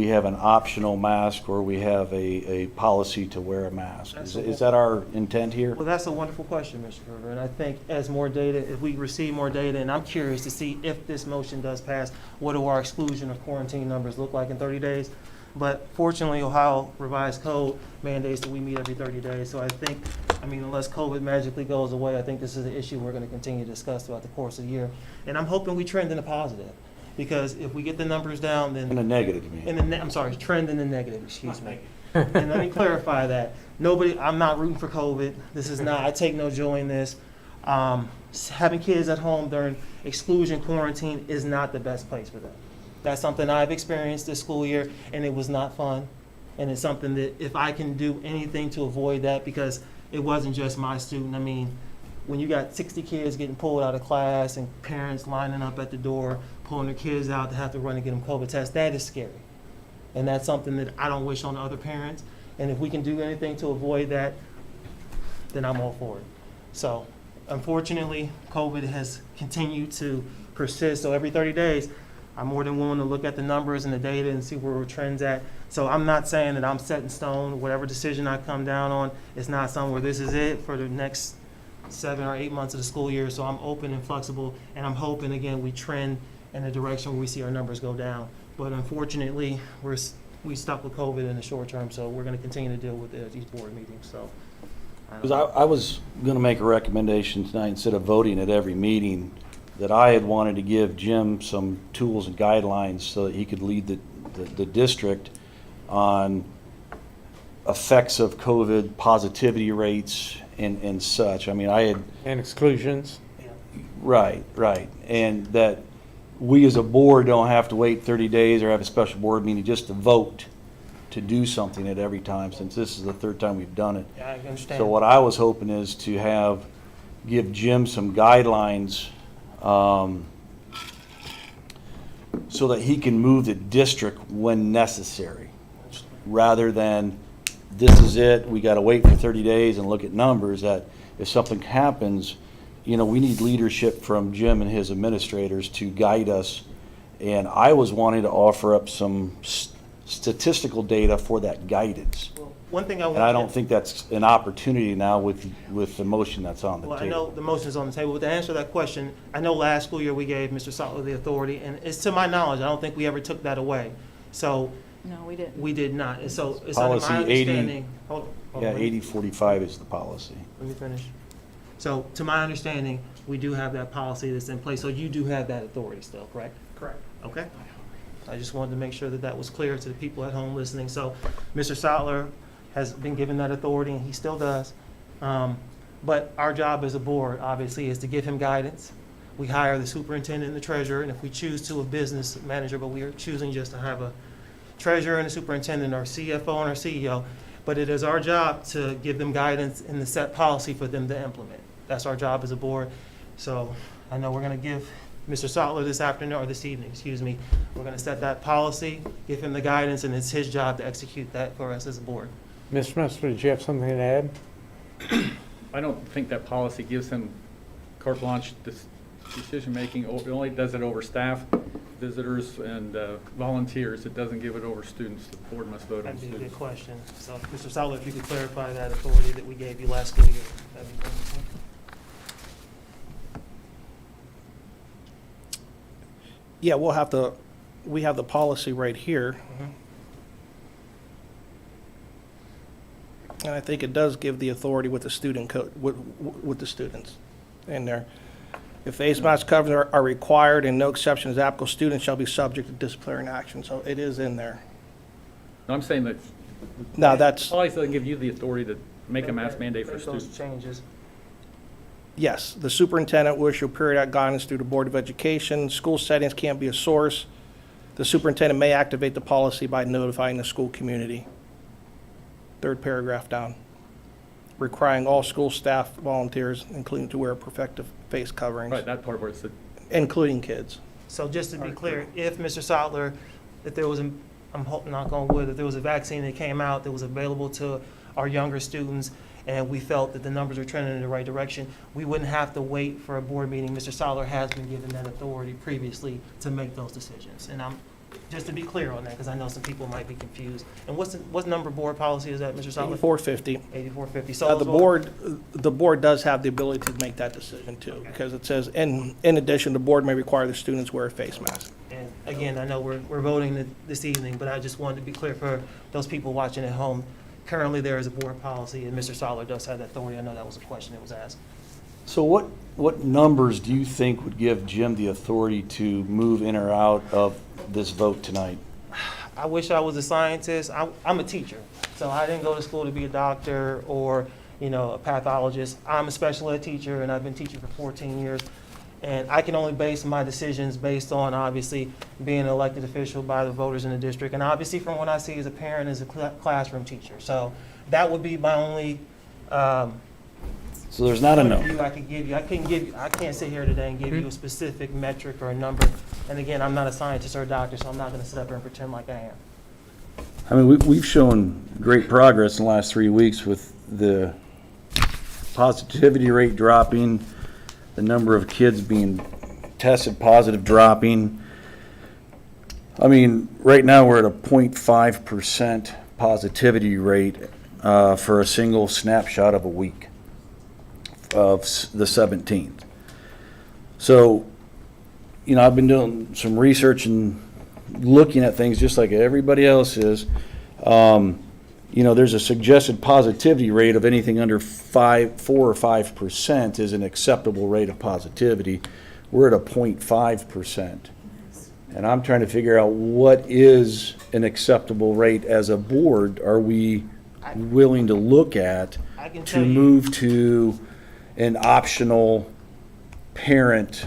have an optional mask or we have a policy to wear a mask? Is that our intent here? Well, that's a wonderful question, Mr. Kruger, and I think as more data, if we receive more data, and I'm curious to see if this motion does pass, what do our exclusion of quarantine numbers look like in 30 days? But fortunately, Ohio Revised Code mandates that we meet every 30 days, so I think, unless COVID magically goes away, I think this is an issue we're going to continue to discuss throughout the course of the year. And I'm hoping we trend in a positive, because if we get the numbers down, then... In a negative, you mean? I'm sorry, trend in the negative, excuse me. And let me clarify that. I'm not rooting for COVID. I take no joy in this. Having kids at home during exclusion quarantine is not the best place for them. That's something I've experienced this school year, and it was not fun. And it's something that if I can do anything to avoid that, because it wasn't just my student. When you got 60 kids getting pulled out of class and parents lining up at the door, pulling their kids out to have to run and get them COVID tests, that is scary. And that's something that I don't wish on other parents. And if we can do anything to avoid that, then I'm all for it. So, unfortunately, COVID has continued to persist. So every 30 days, I'm more than willing to look at the numbers and the data and see where we're trends at. So I'm not saying that I'm set in stone. Whatever decision I come down on, it's not something where this is it for the next 7 or 8 months of the school year. So I'm open and flexible, and I'm hoping, again, we trend in a direction where we see our numbers go down. But unfortunately, we stuck with COVID in the short term, so we're going to continue to deal with it at each board meeting. So, Because I was going to make a recommendation tonight, instead of voting at every meeting, that I had wanted to give Jim some tools and guidelines so that he could lead the district on effects of COVID, positivity rates, and such. And exclusions. Right. And that we as a board don't have to wait 30 days or have a special board meeting just to vote to do something at every time, since this is the third time we've done it. Yeah, I understand. So what I was hoping is to give Jim some guidelines so that he can move the district when necessary, rather than this is it, we got to wait for 30 days and look at numbers. That if something happens, we need leadership from Jim and his administrators to guide us. And I was wanting to offer up some statistical data for that guidance. One thing and I don't think that's an opportunity now with the motion that's on the table. I know the motion is on the table, but to answer that question, I know last school year we gave Mr. Sattler the authority, and it's to my knowledge, I don't think we ever took that away. So no, we didn't. We did not. And so it's policy under my understanding. 8045 is the policy. Let me finish. So to my understanding, we do have that policy that's in place, so you do have that authority still, correct? Correct. Okay. I just wanted to make sure that that was clear to the people at home listening. So Mr. Sattler has been given that authority, and he still does. But our job as a board, obviously, is to give him guidance. We hire the superintendent and the treasurer, and if we choose to, a business manager, but we are choosing just to have a treasurer and a superintendent, our CFO and our CEO. But it is our job to give them guidance and the set policy for them to implement. That's our job as a board. So I know we're going to give Mr. Sattler this afternoon, or this evening, excuse me. We're going to set that policy, give him the guidance, and it's his job to execute that for us as a board. Mr. Messer, did you have something to add? I don't think that policy gives him carte blanche decision-making. It only does it over staff, visitors, and volunteers. It doesn't give it over students. The board must vote on That'd be a students. good question. So, Mr. Sattler, if you could clarify that authority that we gave you last school year, that'd be wonderful. Yeah, we have the policy right here. And I think it does give the authority with the student code, with the students in there. If face mask covers are required and no exception is applicable, students shall be subject to disciplinary action. So it is in there. No, I'm saying that No, that's, policy doesn't give you the authority to make a mask mandate for Make those students. changes. yes, the superintendent will issue periodic guidance through the Board of Education. School settings can't be a source. The superintendent may activate the policy by notifying the school community. Third paragraph down. Requiring all school staff, volunteers, including to wear protective face coverings, Right, that part where it's the including kids. So just to be clear, if Mr. Sattler, if there was, I'm hoping, knock on wood, if there was a vaccine that came out that was available to our younger students, and we felt that the numbers were trending in the right direction, we wouldn't have to wait for a board meeting. Mr. Sattler has been given that authority previously to make those decisions. And I'm, just to be clear on that, because I know some people might be confused. And what number board policy is that, Mr. Sattler? 8450. 8450. So The board does have the ability to make that decision too, because it says, in addition, the board may require the students wear a face mask. And again, I know we're voting this evening, but I just wanted to be clear for those people watching at home. Currently, there is a board policy, and Mr. Sattler does have that authority. I know that was a question that was asked. So what numbers do you think would give Jim the authority to move in or out of this vote tonight? I wish I was a scientist. I'm a teacher, so I didn't go to school to be a doctor or, a pathologist. I'm a special ed teacher, and I've been teaching for 14 years. And I can only base my decisions based on, obviously, being an elected official by the voters in the district, and obviously from what I see as a parent, as a classroom teacher. So that would be my only So there's not a point of number. view I could give you. I can't sit here today and give you a specific metric or a number. And again, I'm not a scientist or a doctor, so I'm not going to sit up here and pretend like I am. I mean, we've shown great progress in the last 3 weeks with the positivity rate dropping, the number of kids being tested positive dropping. I mean, right now we're at a 0.5% positivity rate for a single snapshot of a week of the 17th. So, I've been doing some research and looking at things just like everybody else is. There's a suggested positivity rate of anything under 4 or 5% is an acceptable rate of positivity. We're at a 0.5%. And I'm trying to figure out what is an acceptable rate as a board are we willing to look at to move to an optional parent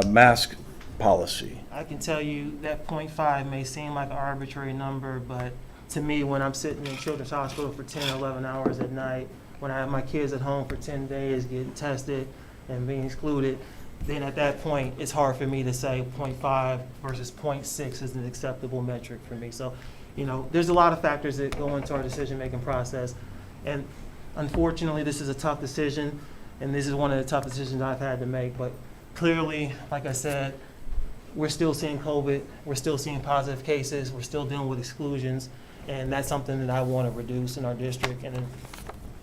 mask policy. I can tell you that 0.5 may seem like an arbitrary number, but to me, when I'm sitting in Children's Hospital for 10 or 11 hours at night, when I have my kids at home for 10 days getting tested and being excluded, then at that point, it's hard for me to say 0.5 versus 0.6 is an acceptable metric for me. So, there's a lot of factors that go into our decision-making process. And unfortunately, this is a tough decision, and this is one of the tough decisions I've had to make. But clearly, like I said, we're still seeing COVID, we're still seeing positive cases, we're still dealing with exclusions, and that's something that I want to reduce in our district. And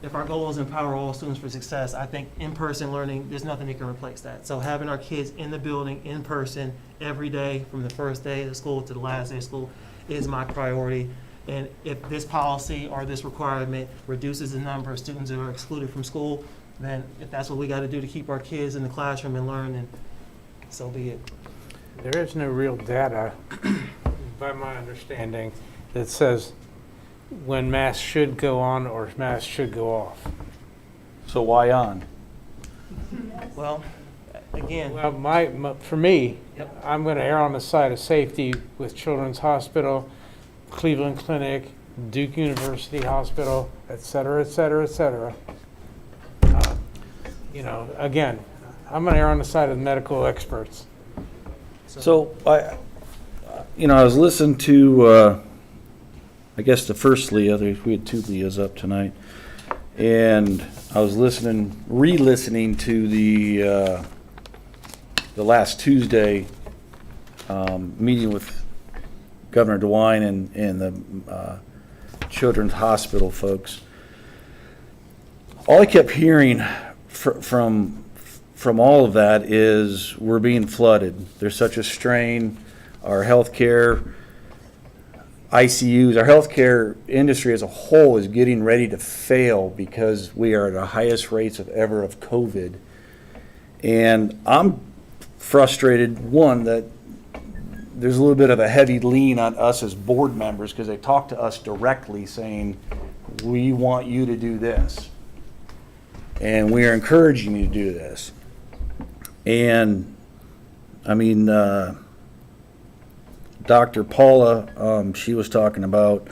if our goal is to empower all students for success, I think in-person learning, there's nothing that can replace that. So having our kids in the building, in person, every day, from the first day of school to the last day of school, is my priority. And if this policy or this requirement reduces the number of students that are excluded from school, then if that's what we got to do to keep our kids in the classroom and learn, then so be it. There is no real data, by my understanding, that says when masks should go on or masks should go off. So why on? Well, again, Well, for me, Yep. I'm going to err on the side of safety with Children's Hospital, Cleveland Clinic, Duke University Hospital, et cetera, et cetera, et cetera. Again, I'm going to err on the side of the medical experts. So I was listening to, I guess the first Leah, we had two Leahs up tonight, and I was re-listening to the last Tuesday meeting with Governor DeWine and the Children's Hospital folks. All I kept hearing from all of that is we're being flooded. There's such a strain. Our healthcare ICUs, our healthcare industry as a whole is getting ready to fail because we are at the highest rates of COVID. And I'm frustrated, one, that there's a little bit of a heavy lean on us as board members because they talk to us directly saying, we want you to do this. And we are encouraging you to do this. And I mean, Dr. Paula, she was talking about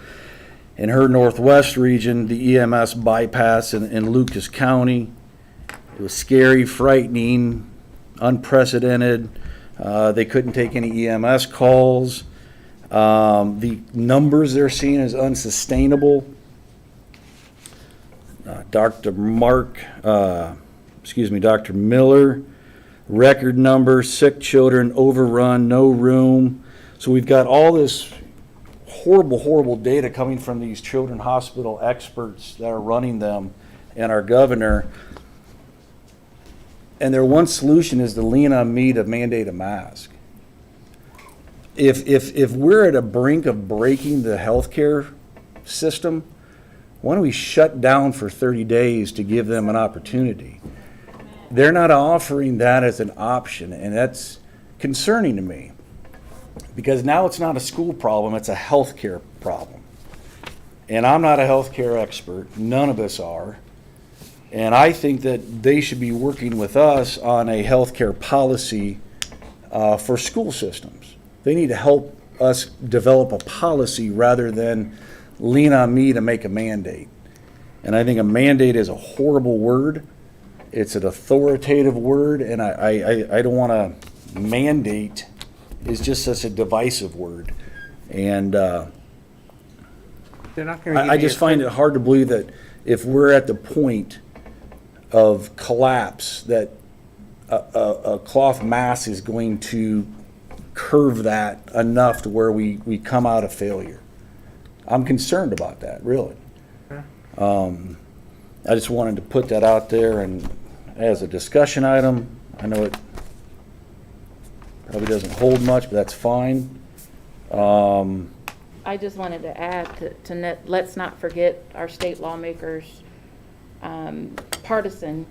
in her Northwest region, the EMS bypass in Lucas County. It was scary, frightening, unprecedented. They couldn't take any EMS calls. The numbers they're seeing is unsustainable. Dr. Miller, record number, sick children, overrun, no room. So we've got all this horrible, horrible data coming from these children's hospital experts that are running them and our governor. And their one solution is to lean on me to mandate a mask. If we're at a brink of breaking the healthcare system, why don't we shut down for 30 days to give them an opportunity? They're not offering that as an option, and that's concerning to me. Because now it's not a school problem, it's a healthcare problem. And I'm not a healthcare expert, none of us are. And I think that they should be working with us on a healthcare policy for school systems. They need to help us develop a policy rather than lean on me to make a mandate. And I think a mandate is a horrible word. It's an authoritative word, and I don't want to mandate. Is just such a divisive word. And They're not going to I just find it hard to believe that if we're at the point of collapse, that a cloth mask is going to curve that enough to where we come out of failure. I'm concerned about that, really. I just wanted to put that out there and as a discussion item. I know it probably doesn't hold much, but that's fine. I just wanted to add to let's not forget our state lawmakers partisan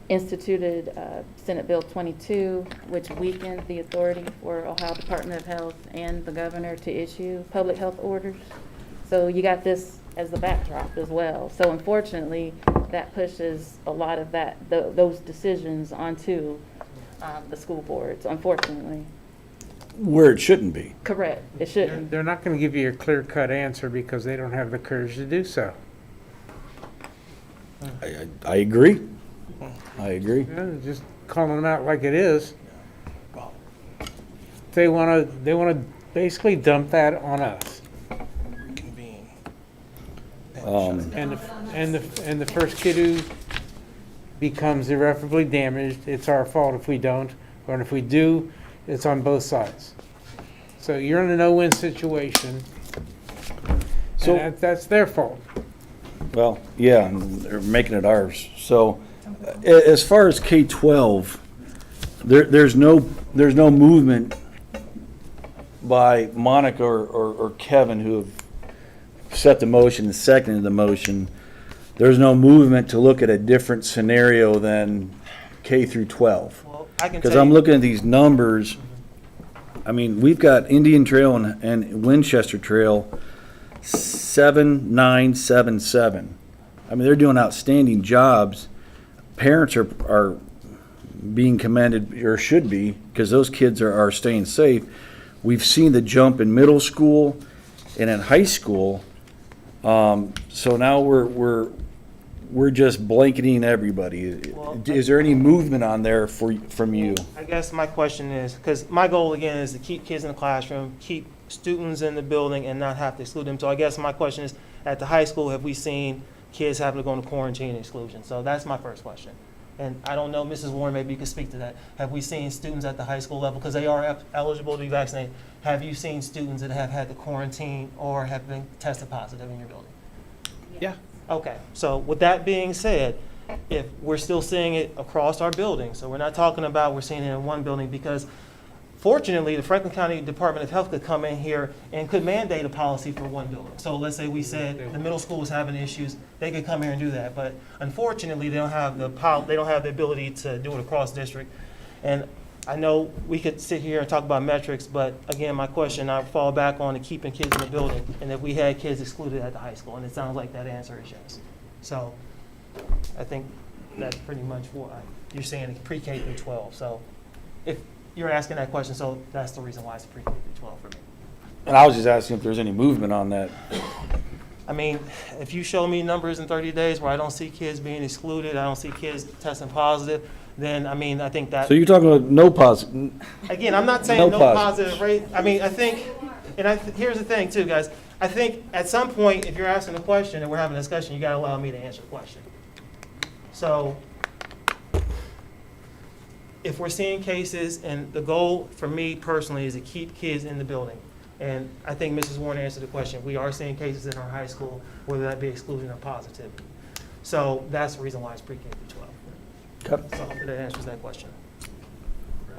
instituted Senate Bill 22, which weakened the authority for Ohio Department of Health and the governor to issue public health orders. So you got this as the backdrop as well. So unfortunately, that pushes a lot of those decisions onto the school boards, unfortunately. Where it shouldn't be. Correct, it shouldn't. They're not going to give you a clear-cut answer because they don't have the courage to do so. I agree. I agree. Yeah, just calling them out like it is. They want to basically dump that on us. And the first kid who becomes irreparably damaged, it's our fault if we don't, or if we do, it's on both sides. So you're in a no-win situation. So that's their fault. Well, yeah, and they're making it ours. So, as far as K-12, there's no movement by Monica or Kevin, who have set the motion and seconded the motion, there's no movement to look at a different scenario than K through 12. Well, I can Because tell I'm you- looking at these numbers, I mean, we've got Indian Trail and Winchester Trail, 7,977. I mean, they're doing outstanding jobs. Parents are being commended, or should be, because those kids are staying safe. We've seen the jump in middle school and in high school. So now we're just blanketing everybody. Is there any movement on there from you? I guess my question is, because my goal again is to keep kids in the classroom, keep students in the building and not have to exclude them. So I guess my question is, at the high school, have we seen kids having to go into quarantine and exclusion? So that's my first question. And I don't know, Mrs. Warren, maybe you could speak to that. Have we seen students at the high school level, because they are eligible to be vaccinated, have you seen students that have had to quarantine or have been tested positive in your building? Yeah. Okay, so with that being said, if we're still seeing it across our building, so we're not talking about we're seeing it in one building, because fortunately, the Franklin County Department of Health could come in here and could mandate a policy for one building. So let's say we said the middle school was having issues, they could come here and do that. But unfortunately, they don't have the ability to do it across district. And I know we could sit here and talk about metrics, but again, my question, I fall back on to keeping kids in the building, and if we had kids excluded at the high school, and it sounds like that answer is yes. So I think that's pretty much what you're saying, pre-K through 12. So if you're asking that question, so that's the reason why it's pre-K through 12 for me. And I was just asking if there's any movement on that. I mean, if you show me numbers in 30 days where I don't see kids being excluded, I don't see kids testing positive, then, I mean, I think that... So you're talking about no positive? Again, I'm not saying no positive rate. I mean, I think, and here's the thing too, guys. I think at some point, if you're asking a question and we're having a discussion, you got to allow me to answer the question. So if we're seeing cases, and the goal for me personally is to keep kids in the building. And I think Mrs. Warren answered the question. We are seeing cases in our high school, whether that be exclusion or positivity. So that's the reason why it's pre-K through 12. Okay. So hopefully that answers that question.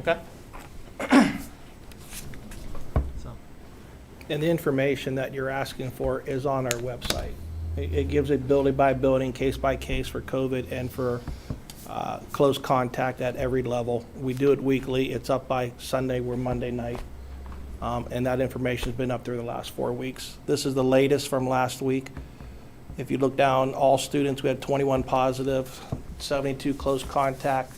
Okay? And the information that you're asking for is on our website. It gives it building by building, case by case for COVID and for close contact at every level. We do it weekly. It's up by Sunday. We're Monday night. And that information has been up through the last 4 weeks. This is the latest from last week. If you look down, all students, we had 21 positive, 72 close contact.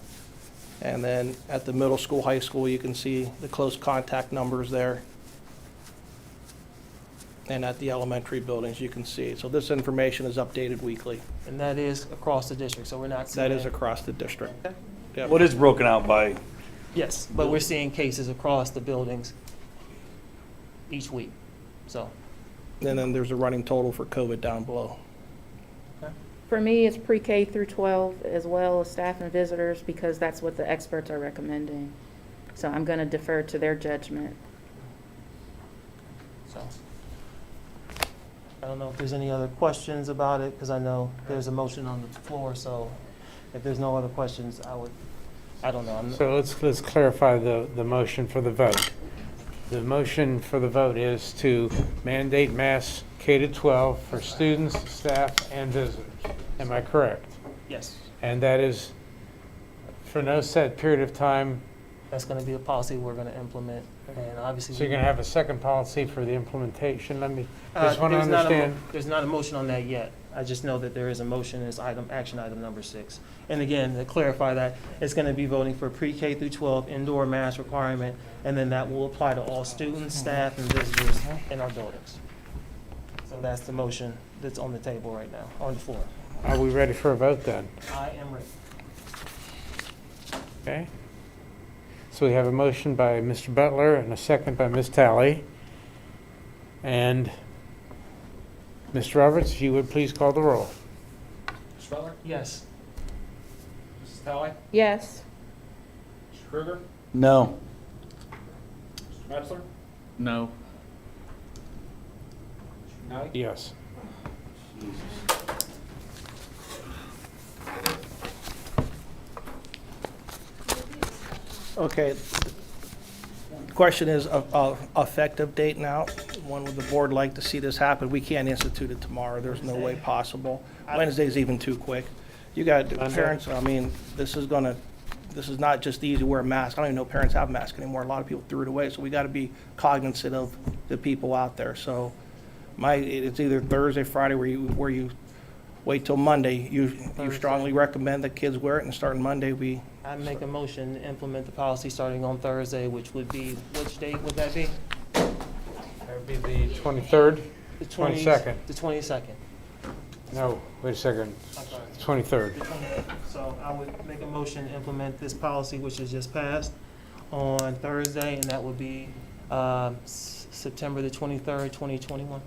And then at the middle school, high school, you can see the close contact numbers there. And at the elementary buildings, you can see. So this information is updated weekly. And that is across the district, so we're not seeing... That is across the district. Okay. Yep. What is broken out by? Yes, but we're seeing cases across the buildings each week, so. And then there's a running total for COVID down below. For me, it's pre-K through 12 as well as staff and visitors, because that's what the experts are recommending. So I'm going to defer to their judgment. So, I don't know if there's any other questions about it, because I know there's a motion on the floor, so if there's no other questions, I don't know. So let's clarify the motion for the vote. The motion for the vote is to mandate mass K-12 for students, staff, and visitors. Am I correct? Yes. And that is for no set period of time. That's going to be a policy we're going to implement, and obviously... So you're going to have a second policy for the implementation? Let me just want to there's understand. There's not a motion on that yet. I just know that there is a motion, it's action item number 6. And again, to clarify that, it's going to be voting for pre-K through 12 indoor mask requirement, and then that will apply to all students, staff, and visitors in our buildings. So that's the motion that's on the table right now, on the floor. Are we ready for a vote then? I am ready. Okay. So we have a motion by Mr. Butler and a second by Ms. Talley. And Mr. Roberts, if you would please call the roll. Mr. Butler? Yes. Mrs. Talley? Yes. Mr. Kruger? No. Mr. Metzler? No. Mr. Nally? Yes. Okay. The question is effective date now. when would the board like to see this happen? We can't institute it tomorrow. There's no way possible. Wednesday's even too quick. You got parents, I mean, this is not just easy to wear a mask. I don't even know parents have masks anymore. A lot of people threw it away, so we got to be cognizant of the people out there. So it's either Thursday, Friday, where you wait till Monday. You strongly recommend that kids wear it, and starting Monday, I make a motion to implement the policy starting on Thursday, which would be, which date would that be? That would be the 23rd, The 22nd. The 22nd. No, wait a second. I'm sorry. 23rd. So I would make a motion to implement this policy, which is just passed, on Thursday, and that would be September the 23rd, 2021.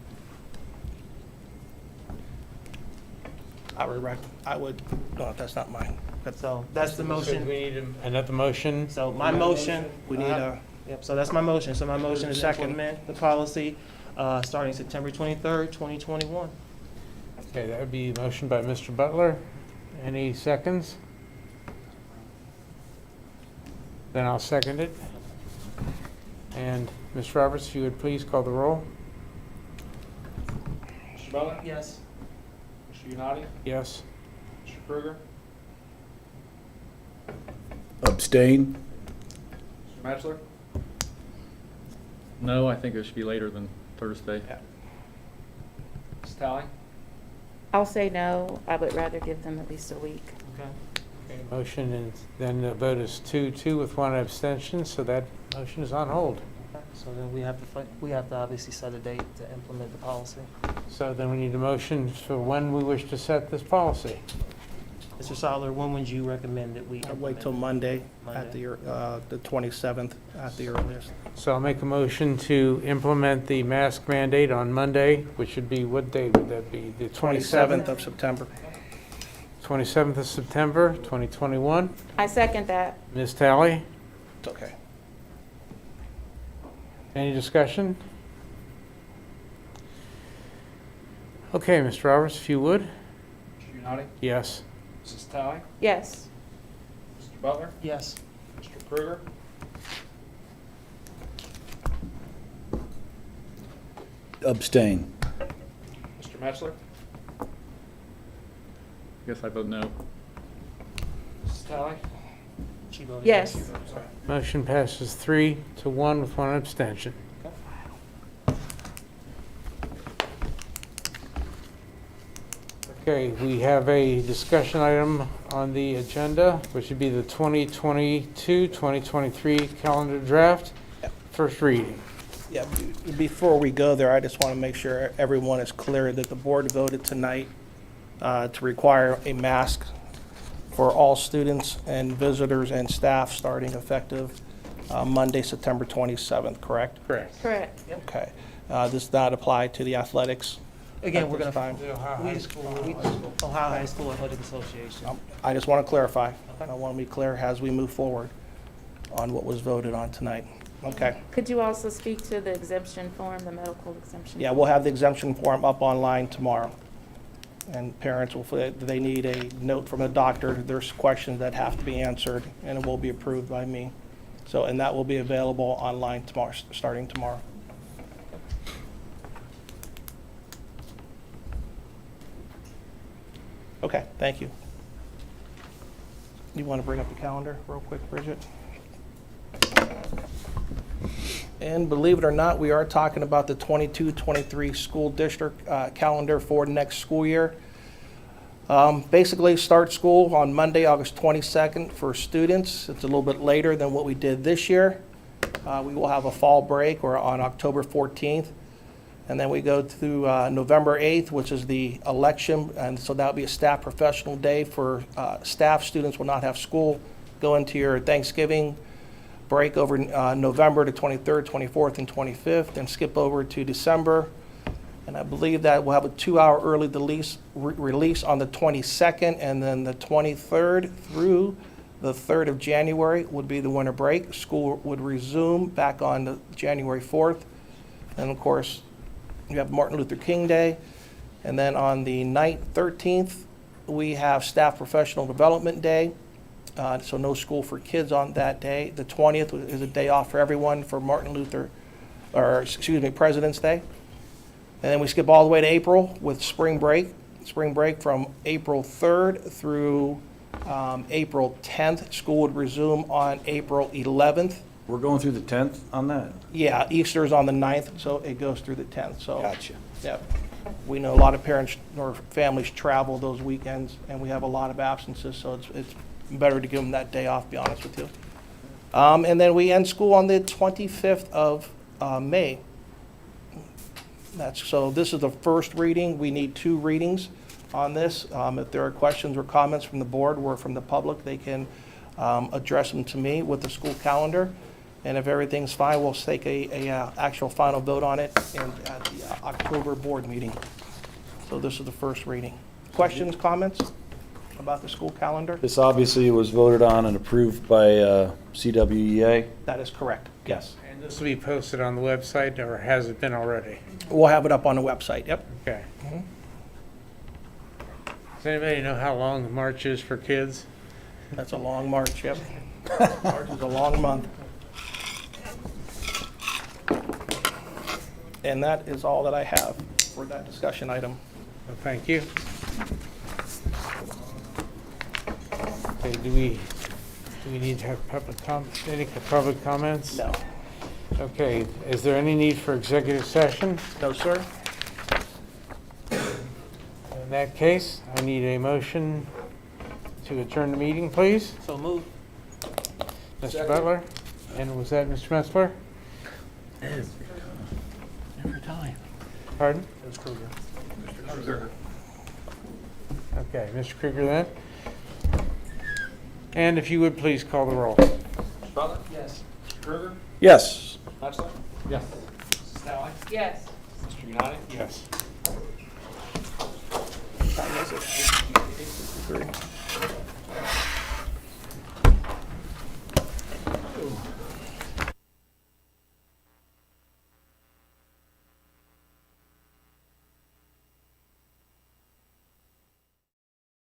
No, that's not mine. So that's the motion. We need another motion. So my motion. We need a. Yep, so that's my motion. So my motion is to Second. implement the policy starting September 23rd, 2021. Okay, that would be a motion by Mr. Butler. Any seconds? Then I'll second it. And Ms. Roberts, if you would please call the roll. Mr. Butler? Yes. Mr. Unati? Yes. Mr. Krueger? Abstain? Mr. Metzler? No, I think it should be later than Thursday. Ms. Talley? I'll say no. I would rather give them at least a week. Okay. Okay, motion, and then the vote is 2-2 with one abstention, so that motion is on hold. Okay. So then we have to obviously set a date to implement the policy. So then we need a motion for when we wish to set this policy. Mr. Sotler, when would you recommend that we I'd implement? wait till Monday at Monday. the 27th at the earliest. So I'll make a motion to implement the mask mandate on Monday, which would be, what day would that be? The 27th of September. 27th of September, 2021. I second that. Ms. Talley, It's okay. any discussion? Okay, Mr. Roberts, if you would. Mr. Unati? Yes. Mrs. Talley? Yes. Mr. Butler? Yes. Mr. Krueger? Abstain. Mr. Metzler? Guess I vote no. Mrs. Talley? She voted Yes. Motion passes 3-1 with one abstention. Okay, we have a discussion item on the agenda, which would be the 2022-2023 calendar draft, first reading. Yeah, before we go there, I just want to make sure everyone is clear that the board voted tonight to require a mask for all students and visitors and staff starting effective Monday, September 27th, correct? Correct. Correct. Okay. This does not apply to the athletics. Again, at we're this gonna time. Ohio High School Athletic Association. I just want to clarify. I want to be clear as we move forward on what was voted on tonight. Okay. Could you also speak to the exemption form, the medical exemption? Yeah, we'll have the exemption form up online tomorrow. And parents will, if they need a note from a doctor, there's questions that have to be answered, and it will be approved by me. So, and that will be available online tomorrow, starting tomorrow. Okay, thank you. You want to bring up the calendar real quick, Bridget? And believe it or not, we are talking about the 22-23 school district calendar for next school year. Basically, start school on Monday, August 22nd for students. It's a little bit later than what we did this year. We will have a fall break or on October 14th. And then we go through November 8th, which is the election. And so that'll be a staff professional day for staff. Students will not have school. Go into your Thanksgiving break over November the 23rd, 24th, and 25th, and skip over to December. And I believe that we'll have a 2-hour early release on the 22nd, and then the 23rd through the 3rd of January would be the winter break. School would resume back on the January 4th. And of course, you have Martin Luther King Day. And then on the 9th, 13th, we have Staff Professional Development Day. So no school for kids on that day. The 20th is a day off for everyone for or excuse me, President's Day. And then we skip all the way to April with spring break. Spring break from April 3rd through April 10th. School would resume on April 11th. We're going through the 10th on that? Yeah, Easter's on the 9th, so it goes through the 10th, so. Gotcha. Yeah. We know a lot of parents or families travel those weekends, and we have a lot of absences, so it's better to give them that day off, to be honest with you. And then we end school on the 25th of May. So this is the first reading. We need 2 readings on this. If there are questions or comments from the board or from the public, they can address them to me with the school calendar. And if everything's fine, we'll take a actual final vote on it at the October board meeting. So this is the first reading. Questions, comments about the school calendar? This obviously was voted on and approved by CWEA. That is correct, yes. And this will be posted on the website, or has it been already? We'll have it up on the website, yep. Okay. Does anybody know how long the march is for kids? That's a long march, yep. March is a long month. And that is all that I have for that discussion item. Well, thank you. Okay, do we need to have any public comments? No. Okay, is there any need for executive session? No, sir. In that case, I need a motion to adjourn the meeting, please. So move. Mr. Butler? And was that Mr. Metzler? Every time. Pardon? It was Kruger. Mr. Kruger. Okay, Mr. Kruger then. And if you would please call the roll. Mr. Butler? Yes. Mr. Kruger? Yes. Metzler? Yes. Mrs. Sally? Yes. Mr. United? Yes. Time is it? 3.